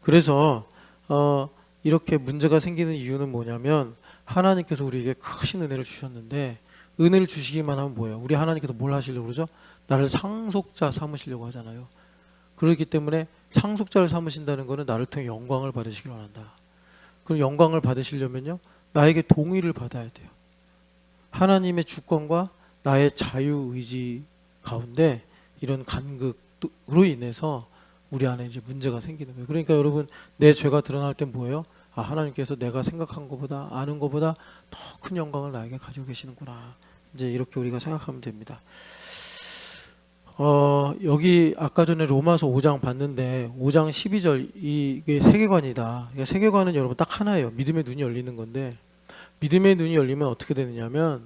그래서 이렇게 문제가 생기는 이유는 뭐냐면 하나님께서 우리에게 크신 은혜를 주셨는데 은혜를 주시기만 하면 뭐예요? 우리 하나님께서 뭘 하시려고 그러죠? 나를 상속자 삼으시려고 하잖아요. 그렇기 때문에 상속자를 삼으신다는 것은 나를 통해 영광을 받으시길 원한다. 그럼 영광을 받으시려면요 나에게 동의를 받아야 돼요. 하나님의 주권과 나의 자유의지 가운데 이런 간극으로 인해서 우리 안에 이제 문제가 생기는 거예요. 그러니까 여러분 내 죄가 드러날 땐 뭐예요? 하나님께서 내가 생각한 것보다 아는 것보다 더 큰 영광을 나에게 가지고 계시는구나. 이제 이렇게 우리가 생각하면 됩니다. 여기 아까 전에 로마서 5장 봤는데 5장 12절 이게 세계관이다. 그러니까 세계관은 여러분 딱 하나예요. 믿음의 눈이 열리는 건데 믿음의 눈이 열리면 어떻게 되느냐면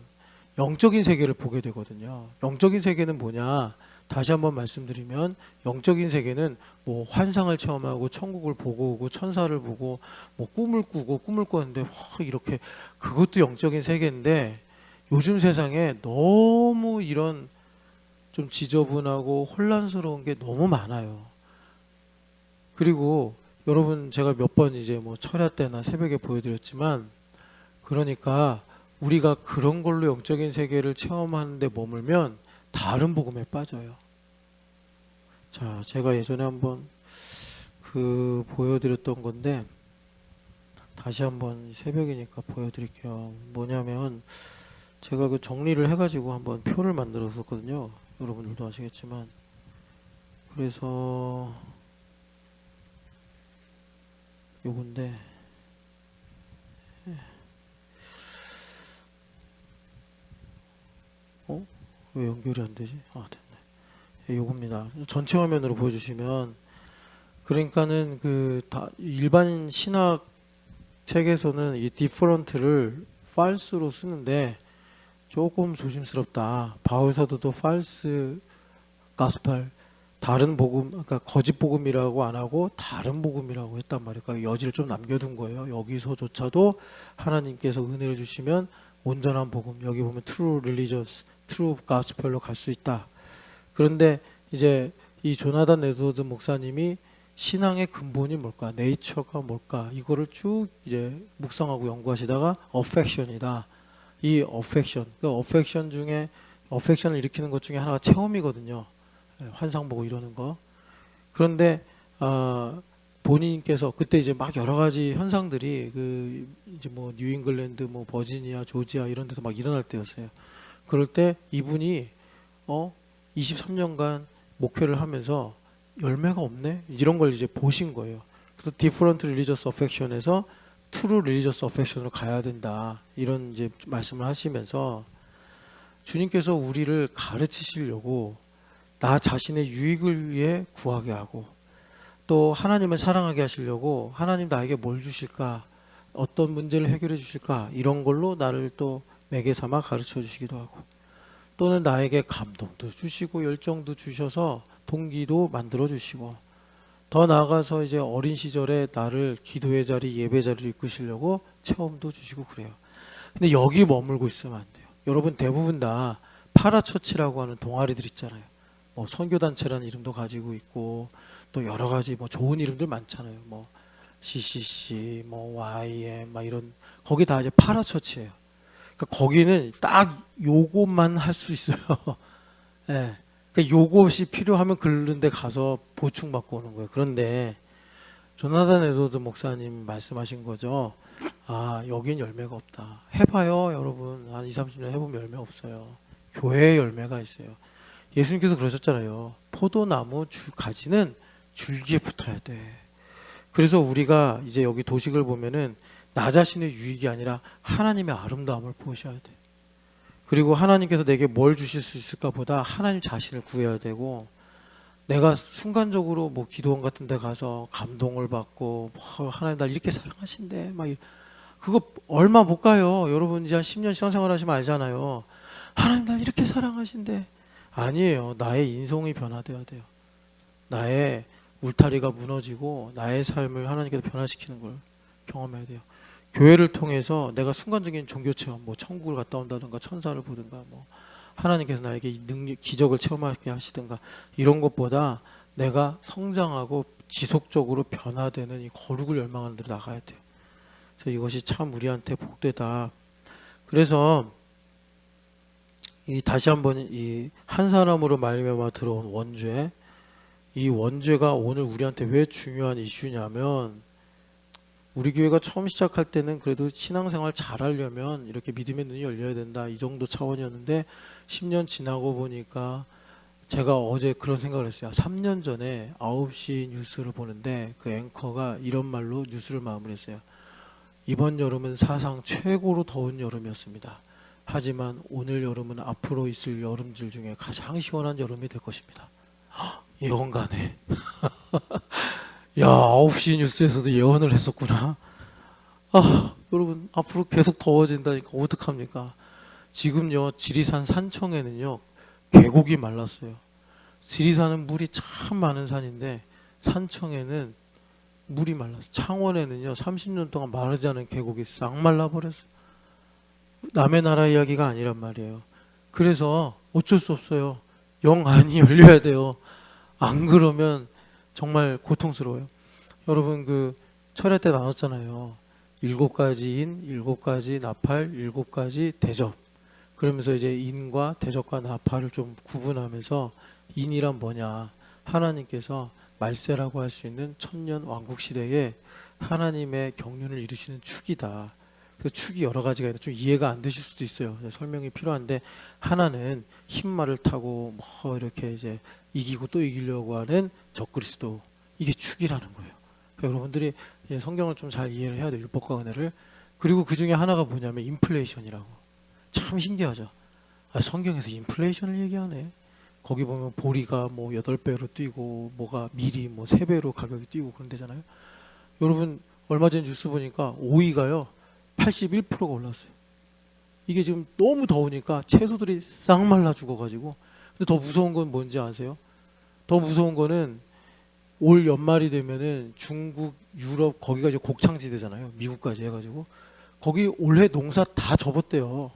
영적인 세계를 보게 되거든요. 영적인 세계는 뭐냐? 다시 한번 말씀드리면 영적인 세계는 뭐 환상을 체험하고 천국을 보고 오고 천사를 보고 뭐 꿈을 꾸고 꿈을 꿨는데 이렇게 그것도 영적인 세계인데 요즘 세상에 너무 이런 좀 지저분하고 혼란스러운 게 너무 많아요. 그리고 여러분 제가 몇 번 이제 뭐 철야 때나 새벽에 보여드렸지만 그러니까 우리가 그런 걸로 영적인 세계를 체험하는데 머물면 다른 복음에 빠져요. 자, 제가 예전에 한번 보여드렸던 건데 다시 한번 새벽이니까 보여드릴게요. 뭐냐면 제가 그 정리를 해가지고 한번 표를 만들었었거든요. 여러분들도 아시겠지만 그래서 요건데 왜 연결이 안 되지? 됐네. 요겁니다. 전체 화면으로 보여주시면 그러니까는 그 일반 신학 책에서는 이 different를 false로 쓰는데 조금 조심스럽다. 바울 사도도 false gospel, 다른 복음, 그러니까 거짓 복음이라고 안 하고 다른 복음이라고 했단 말이에요. 그러니까 여지를 좀 남겨둔 거예요. 여기서조차도 하나님께서 은혜를 주시면 온전한 복음, 여기 보면 true religious, true gospel로 갈 수 있다. 그런데 이제 이 조나단 에드워드 목사님이 신앙의 근본이 뭘까, 네이처가 뭘까, 이거를 쭉 이제 묵상하고 연구하시다가 affection이다. 이 affection, 그 affection 중에 affection을 일으키는 것 중에 하나가 체험이거든요. 환상 보고 이러는 거. 그런데 본인께서 그때 이제 막 여러 가지 현상들이 그 이제 뭐 뉴잉글랜드, 뭐 버지니아, 조지아 이런 데서 막 일어날 때였어요. 그럴 때 이분이 23년간 목회를 하면서 열매가 없네? 이런 걸 이제 보신 거예요. 그래서 different religious affection에서 true religious affection으로 가야 된다. 이런 이제 말씀을 하시면서 주님께서 우리를 가르치시려고 나 자신의 유익을 위해 구하게 하고 또 하나님을 사랑하게 하시려고 하나님 나에게 뭘 주실까? 어떤 문제를 해결해 주실까? 이런 걸로 나를 또 매개 삼아 가르쳐 주시기도 하고 또는 나에게 감동도 주시고 열정도 주셔서 동기도 만들어 주시고 더 나아가서 이제 어린 시절에 나를 기도의 자리, 예배 자리를 이끄시려고 체험도 주시고 그래요. 근데 여기 머물고 있으면 안 돼요. 여러분 대부분 다 파라처치라고 하는 동아리들 있잖아요. 뭐 선교단체라는 이름도 가지고 있고 또 여러 가지 뭐 좋은 이름들 많잖아요. 뭐 CCC, 뭐 YM, 막 이런 거기 다 이제 파라처치예요. 그러니까 거기는 딱 요것만 할 수 있어요. 예. 그러니까 요것이 필요하면 그런 데 가서 보충받고 오는 거예요. 그런데 조나단 에드워드 목사님 말씀하신 거죠. 여긴 열매가 없다. 해봐요, 여러분. 한 20, 30년 해보면 열매 없어요. 교회에 열매가 있어요. 예수님께서 그러셨잖아요. 포도나무 가지는 줄기에 붙어야 돼. 그래서 우리가 이제 여기 도식을 보면은 나 자신의 유익이 아니라 하나님의 아름다움을 보셔야 돼. 그리고 하나님께서 내게 뭘 주실 수 있을까 보다 하나님 자신을 구해야 되고 내가 순간적으로 뭐 기도원 같은 데 가서 감동을 받고 하나님 날 이렇게 사랑하신대 막 그거 얼마 못 가요. 여러분 이제 한 10년 신앙생활 하시면 알잖아요. 하나님 날 이렇게 사랑하신대. 아니에요. 나의 인성이 변화돼야 돼요. 나의 울타리가 무너지고 나의 삶을 하나님께서 변화시키는 걸 경험해야 돼요. 교회를 통해서 내가 순간적인 종교 체험, 뭐 천국을 갔다 온다든가 천사를 보든가 뭐 하나님께서 나에게 능력, 기적을 체험하게 하시든가 이런 것보다 내가 성장하고 지속적으로 변화되는 이 거룩을 열망하는 데로 나가야 돼요. 그래서 이것이 참 우리한테 복되다. 그래서 다시 한번 이 한 사람으로 말미암아 들어온 원죄, 이 원죄가 오늘 우리한테 왜 중요한 이슈냐면 우리 교회가 처음 시작할 때는 그래도 신앙생활 잘하려면 이렇게 믿음의 눈이 열려야 된다 이 정도 차원이었는데 10년 지나고 보니까 제가 어제 그런 생각을 했어요. 3년 전에 9시 뉴스를 보는데 그 앵커가 이런 말로 뉴스를 마무리했어요. 이번 여름은 사상 최고로 더운 여름이었습니다. 하지만 오늘 여름은 앞으로 있을 여름들 중에 가장 시원한 여름이 될 것입니다. 예언가네. 야, 9시 뉴스에서도 예언을 했었구나. 여러분 앞으로 계속 더워진다니까 어떡합니까? 지금요 지리산 산청에는요 계곡이 말랐어요. 지리산은 물이 참 많은 산인데 산청에는 물이 말랐어요. 창원에는요 30년 동안 마르지 않은 계곡이 싹 말라버렸어요. 남의 나라 이야기가 아니란 말이에요. 그래서 어쩔 수 없어요. 영안이 열려야 돼요. 안 그러면 정말 고통스러워요. 여러분 그 철야 때 나눴잖아요. 7가지 인, 7가지 나팔, 7가지 대접. 그러면서 이제 인과 대접과 나팔을 좀 구분하면서 인이란 뭐냐. 하나님께서 말세라고 할 수 있는 천년 왕국 시대에 하나님의 경륜을 이루시는 축이다. 그 축이 여러 가지가 있는데 좀 이해가 안 되실 수도 있어요. 설명이 필요한데 하나는 흰말을 타고 뭐 이렇게 이제 이기고 또 이기려고 하는 적그리스도, 이게 축이라는 거예요. 그러니까 여러분들이 성경을 좀 잘 이해를 해야 돼요. 율법과 은혜를. 그리고 그 중에 하나가 뭐냐면 인플레이션이라고. 참 신기하죠. 성경에서 인플레이션을 얘기하네. 거기 보면 보리가 뭐 8배로 뛰고 뭐가 밀이 뭐 3배로 가격이 뛰고 그런 데잖아요. 여러분 얼마 전에 뉴스 보니까 오이가요 81%가 올랐어요. 이게 지금 너무 더우니까 채소들이 싹 말라 죽어가지고. 근데 더 무서운 건 뭔지 아세요? 더 무서운 거는 올 연말이 되면은 중국, 유럽 거기가 이제 곡창지대잖아요. 미국까지 해가지고 거기 올해 농사 다 접었대요.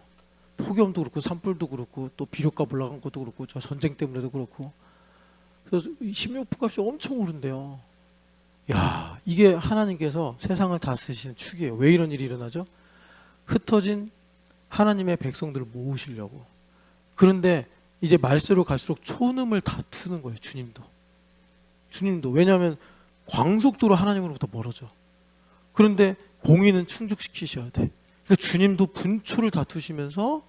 폭염도 그렇고 산불도 그렇고 또 비료값 올라간 것도 그렇고 저 전쟁 때문에도 그렇고. 그래서 식료품 값이 엄청 오른대요. 야, 이게 하나님께서 세상을 다스리시는 축이에요. 왜 이런 일이 일어나죠? 흩어진 하나님의 백성들을 모으시려고. 그런데 이제 말세로 갈수록 초음을 다투는 거예요. 주님도. 왜냐하면 광속도로 하나님으로부터 멀어져. 그런데 공의는 충족시키셔야 돼. 그러니까 주님도 분초를 다투시면서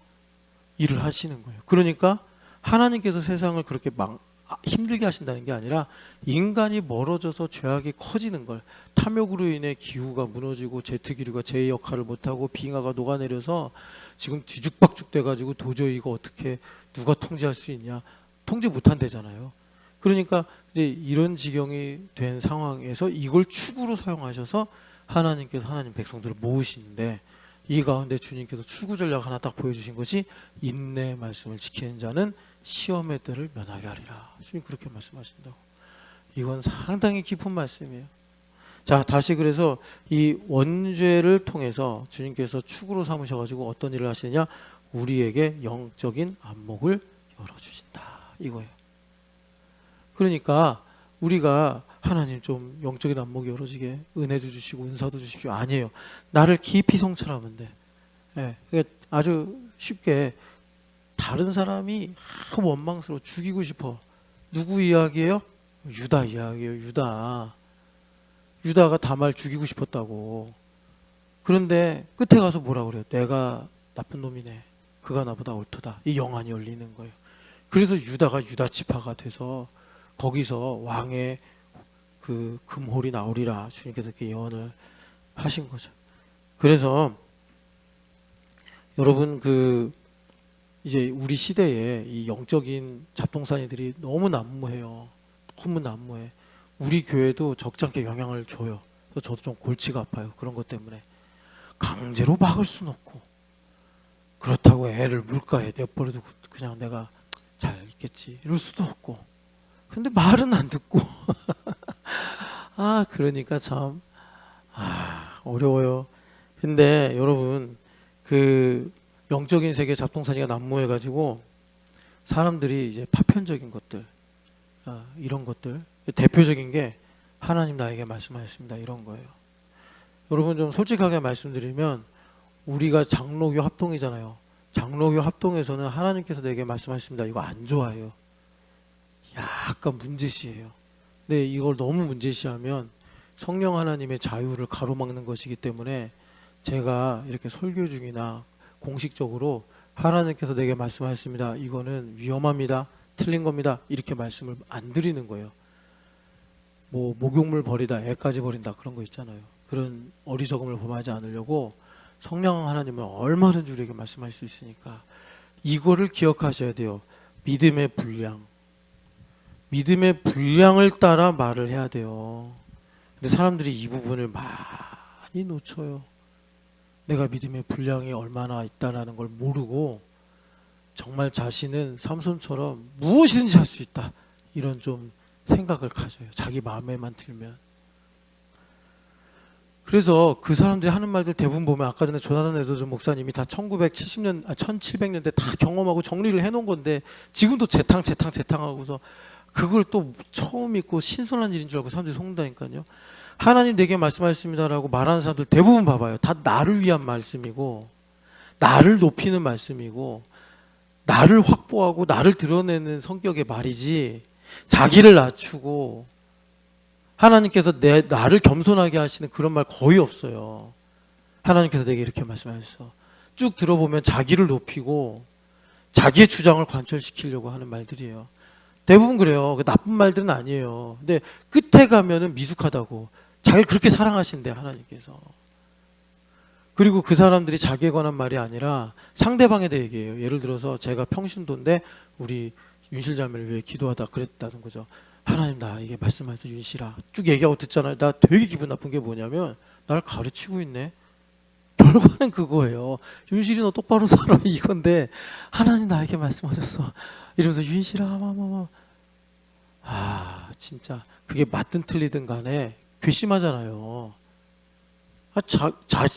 일을 하시는 거예요. 그러니까 하나님께서 세상을 그렇게 힘들게 하신다는 게 아니라 인간이 멀어져서 죄악이 커지는 걸, 탐욕으로 인해 기후가 무너지고 제트기류가 제 역할을 못하고 빙하가 녹아내려서 지금 뒤죽박죽 돼가지고 도저히 이거 어떻게 누가 통제할 수 있냐, 통제 못한대잖아요. 그러니까 이제 이런 지경이 된 상황에서 이걸 축으로 사용하셔서 하나님께서 하나님 백성들을 모으시는데, 이 가운데 주님께서 출구 전략 하나 딱 보여주신 것이 인내의 말씀을 지키는 자는 시험의 때를 면하게 하리라. 주님 그렇게 말씀하신다고. 이건 상당히 깊은 말씀이에요. 자, 다시 그래서 이 원죄를 통해서 주님께서 축으로 삼으셔가지고 어떤 일을 하시느냐, 우리에게 영적인 안목을 열어주신다, 이거예요. 그러니까 우리가 하나님 좀 영적인 안목이 열어지게 은혜도 주시고 은사도 주십시오, 아니에요. 나를 깊이 성찰하면 돼. 예, 아주 쉽게 다른 사람이 원망스러워 죽이고 싶어. 누구 이야기예요? 유다 이야기예요. 유다가 다말 죽이고 싶었다고. 그런데 끝에 가서 뭐라 그래요? 내가 나쁜 놈이네, 그가 나보다 옳도다. 이 영안이 열리는 거예요. 그래서 유다가 유다 지파가 돼서 거기서 왕의 그 금홀이 나오리라 주님께서 이렇게 예언을 하신 거죠. 그래서 여러분 이제 우리 시대에 이 영적인 잡동사니들이 너무 난무해요. 너무 난무해. 우리 교회도 적잖게 영향을 줘요. 그래서 저도 좀 골치가 아파요. 그런 것 때문에. 강제로 막을 수는 없고, 그렇다고 애를 물가에 내버려도 그냥 내가 잘 있겠지 이럴 수도 없고. 근데 말은 안 듣고 그러니까 참 어려워요. 근데 여러분 영적인 세계 잡동사니가 난무해가지고 사람들이 이제 파편적인 것들, 이런 것들, 대표적인 게 하나님 나에게 말씀하셨습니다, 이런 거예요. 여러분 좀 솔직하게 말씀드리면 우리가 장로교 합동이잖아요. 장로교 합동에서는 하나님께서 내게 말씀하셨습니다, 이거 안 좋아해요. 약간 문제시해요. 근데 이걸 너무 문제시하면 성령 하나님의 자유를 가로막는 것이기 때문에 제가 이렇게 설교 중이나 공식적으로 하나님께서 내게 말씀하셨습니다, 이거는 위험합니다, 틀린 겁니다, 이렇게 말씀을 안 드리는 거예요. 뭐 목욕물 버리다 애까지 버린다 그런 거 있잖아요. 그런 어리석음을 범하지 않으려고 성령 하나님은 얼마든지 우리에게 말씀할 수 있으니까 이거를 기억하셔야 돼요. 믿음의 분량을 따라 말을 해야 돼요. 근데 사람들이 이 부분을 많이 놓쳐요. 내가 믿음의 분량이 얼마나 있다라는 걸 모르고 정말 자신은 삼손처럼 무엇이든지 할 수 있다, 이런 좀 생각을 가져요. 자기 마음에만 들면. 그래서 그 사람들이 하는 말들 대부분 보면 아까 전에 조나단 에드워즈 목사님이 다 1700년대 다 경험하고 정리를 해놓은 건데 지금도 재탕하고서 그걸 또 처음 믿고 신선한 일인 줄 알고 사람들이 속는다니까요. 하나님 내게 말씀하셨습니다라고 말하는 사람들 대부분 봐봐요. 다 나를 위한 말씀이고, 나를 높이는 말씀이고, 나를 확보하고 나를 드러내는 성격의 말이지, 자기를 낮추고 하나님께서 나를 겸손하게 하시는 그런 말 거의 없어요. 하나님께서 내게 이렇게 말씀하셨어. 쭉 들어보면 자기를 높이고 자기의 주장을 관철시키려고 하는 말들이에요. 대부분 그래요. 나쁜 말들은 아니에요. 근데 끝에 가면은 미숙하다고. 자기를 그렇게 사랑하신대, 하나님께서. 그리고 그 사람들이 자기에 관한 말이 아니라 상대방에 대해 얘기해요. 예를 들어서 제가 평신도인데 우리 윤실 자매를 위해 기도하다 그랬다는 거죠. 하나님 나 이게 말씀하셔서 윤실아 쭉 얘기하고 듣잖아요. 나 되게 기분 나쁜 게 뭐냐면 나를 가르치고 있네. 결과는 그거예요. 윤실이 너 똑바로 살아 이건데 하나님 나에게 말씀하셨어. 이러면서 윤실아 진짜 그게 맞든 틀리든 간에 괘씸하잖아요.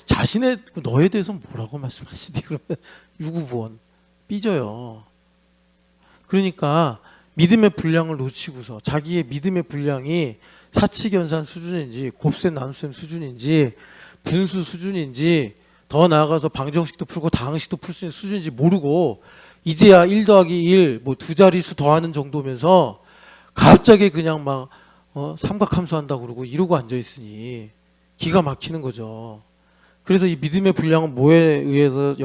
자신의 너에 대해서 뭐라고 말씀하시니 그러면 유구부원 삐져요. 그러니까 믿음의 분량을 놓치고서 자기의 믿음의 분량이 사치견산 수준인지 곱셈 나눗셈 수준인지 분수 수준인지 더 나아가서 방정식도 풀고 다항식도 풀 수 있는 수준인지 모르고 이제야 1 더하기 1 뭐 두 자릿수 더하는 정도면서 갑자기 그냥 막 삼각함수 한다고 그러고 이러고 앉아있으니 기가 막히는 거죠. 그래서 이 믿음의 분량은 뭐에 의해서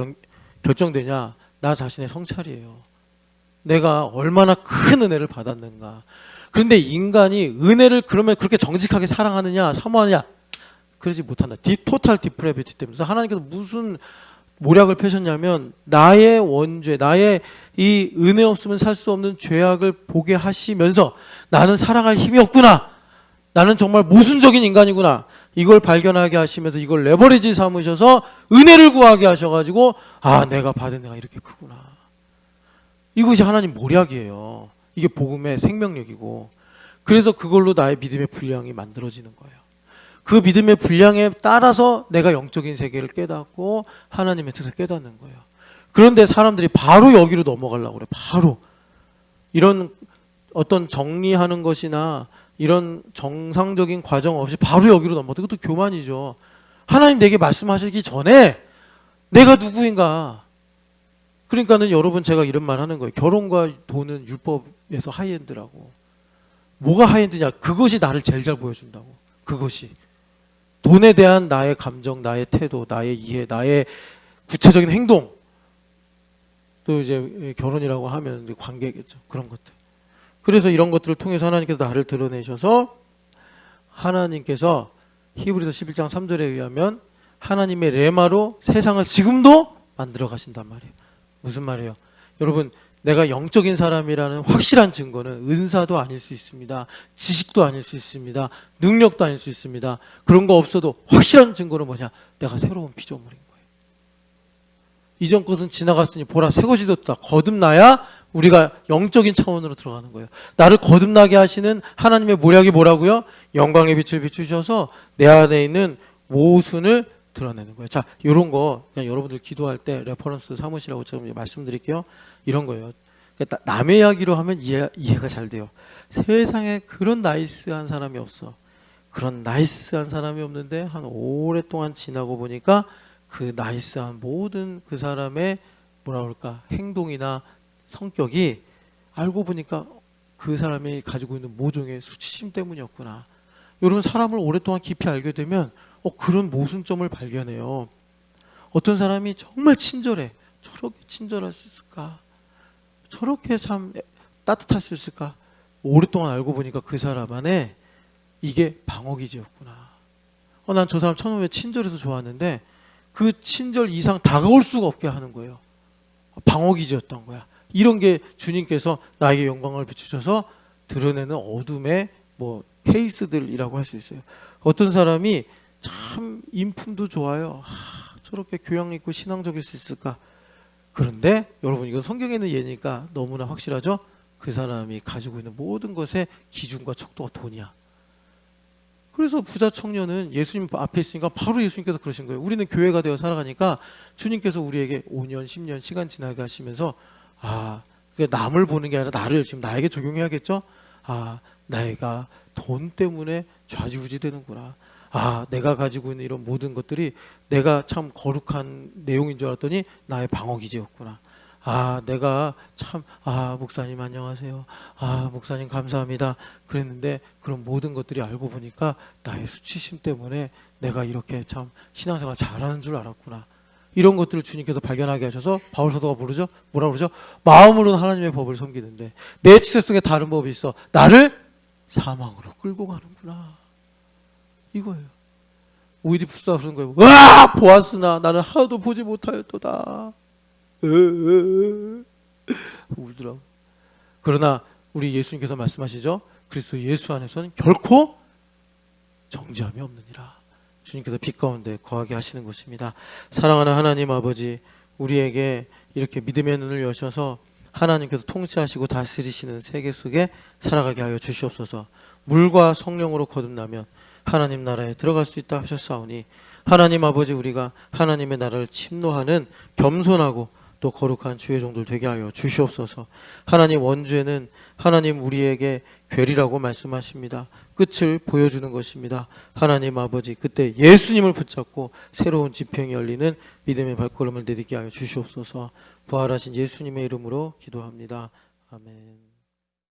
결정되냐? 나 자신의 성찰이에요. 내가 얼마나 큰 은혜를 받았는가. 그런데 인간이 은혜를 그러면 그렇게 정직하게 사랑하느냐 사모하느냐 그러지 못한다. 토탈 디프레비티 때문에. 그래서 하나님께서 무슨 모략을 펴셨냐면 나의 원죄, 나의 이 은혜 없으면 살 수 없는 죄악을 보게 하시면서 나는 사랑할 힘이 없구나. 나는 정말 모순적인 인간이구나. 이걸 발견하게 하시면서 이걸 레버리지 삼으셔서 은혜를 구하게 하셔가지고 내가 받은 은혜가 이렇게 크구나. 이것이 하나님 모략이에요. 이게 복음의 생명력이고 그래서 그걸로 나의 믿음의 분량이 만들어지는 거예요. 그 믿음의 분량에 따라서 내가 영적인 세계를 깨닫고 하나님의 뜻을 깨닫는 거예요. 그런데 사람들이 바로 여기로 넘어가려고 그래. 바로 이런 어떤 정리하는 것이나 이런 정상적인 과정 없이 바로 여기로 넘어가. 이것도 교만이죠. 하나님 내게 말씀하시기 전에 내가 누구인가. 그러니까는 여러분 제가 이런 말 하는 거예요. 결혼과 돈은 율법에서 하이엔드라고. 뭐가 하이엔드냐? 그것이 나를 제일 잘 보여준다고. 그것이. 돈에 대한 나의 감정, 나의 태도, 나의 이해, 나의 구체적인 행동. 또 이제 결혼이라고 하면 이제 관계겠죠. 그런 것들. 그래서 이런 것들을 통해서 하나님께서 나를 드러내셔서 하나님께서 히브리서 11장 3절에 의하면 하나님의 레마로 세상을 지금도 만들어 가신단 말이에요. 무슨 말이에요? 여러분 내가 영적인 사람이라는 확실한 증거는 은사도 아닐 수 있습니다. 지식도 아닐 수 있습니다. 능력도 아닐 수 있습니다. 그런 거 없어도 확실한 증거는 뭐냐? 내가 새로운 피조물인 거예요. 이전 것은 지나갔으니 보라 새 것이 되었다. 거듭나야 우리가 영적인 차원으로 들어가는 거예요. 나를 거듭나게 하시는 하나님의 모략이 뭐라고요? 영광의 빛을 비추셔서 내 안에 있는 모순을 드러내는 거예요. 자, 이런 거 그냥 여러분들 기도할 때 레퍼런스 삼으시라고 제가 말씀드릴게요. 이런 거예요. 그러니까 남의 이야기로 하면 이해가 잘 돼요. 세상에 그런 나이스한 사람이 없어. 그런 나이스한 사람이 없는데 한 오랫동안 지나고 보니까 그 나이스한 모든 그 사람의 뭐라 그럴까 행동이나 성격이 알고 보니까 그 사람이 가지고 있는 모종의 수치심 때문이었구나. 여러분 사람을 오랫동안 깊이 알게 되면 그런 모순점을 발견해요. 어떤 사람이 정말 친절해. 저렇게 친절할 수 있을까? 저렇게 참 따뜻할 수 있을까? 오랫동안 알고 보니까 그 사람 안에 이게 방어기제였구나. 난 저 사람 처음에 친절해서 좋았는데 그 친절 이상 다가올 수가 없게 하는 거예요. 방어기제였던 거야. 이런 게 주님께서 나에게 영광을 비추셔서 드러내는 어둠의 케이스들이라고 할 수 있어요. 어떤 사람이 참 인품도 좋아요. 저렇게 교양 있고 신앙적일 수 있을까? 그런데 여러분 이건 성경에 있는 예니까 너무나 확실하죠? 그 사람이 가지고 있는 모든 것의 기준과 척도가 돈이야. 그래서 부자 청년은 예수님 앞에 있으니까 바로 예수님께서 그러신 거예요. 우리는 교회가 되어 살아가니까 주님께서 우리에게 5년, 10년 시간 지나게 하시면서 남을 보는 게 아니라 나를 지금 나에게 적용해야겠죠? 내가 돈 때문에 좌지우지 되는구나. 내가 가지고 있는 이런 모든 것들이 내가 참 거룩한 내용인 줄 알았더니 나의 방어기제였구나. 내가 참 목사님 안녕하세요. 목사님 감사합니다. 그랬는데 그런 모든 것들이 알고 보니까 나의 수치심 때문에 내가 이렇게 참 신앙생활 잘하는 줄 알았구나. 이런 것들을 주님께서 발견하게 하셔서 바울 사도가 뭐라 그러죠? 마음으로는 하나님의 법을 섬기는데 내 지체 속에 다른 법이 있어. 나를 사망으로 끌고 가는구나. 이거예요. 오이디푸스가 그런 거예요. 보았으나 나는 하나도 보지 못하였도다. 울더라고. 그러나 우리 예수님께서 말씀하시죠. 그리스도 예수 안에서는 결코 정죄함이 없느니라. 주님께서 빛 가운데 거하게 하시는 것입니다. 사랑하는 하나님 아버지, 우리에게 이렇게 믿음의 눈을 여셔서 하나님께서 통치하시고 다스리시는 세계 속에 살아가게 하여 주시옵소서. 물과 성령으로 거듭나면 하나님 나라에 들어갈 수 있다 하셨사오니 하나님 아버지, 우리가 하나님의 나라를 침노하는 겸손하고 또 거룩한 주의 종들 되게 하여 주시옵소서. 하나님, 원죄는 하나님 우리에게 괴리라고 말씀하십니다. 끝을 보여주는 것입니다. 하나님 아버지, 그때 예수님을 붙잡고 새로운 지평이 열리는 믿음의 발걸음을 내딛게 하여 주시옵소서. 부활하신 예수님의 이름으로 기도합니다. 아멘.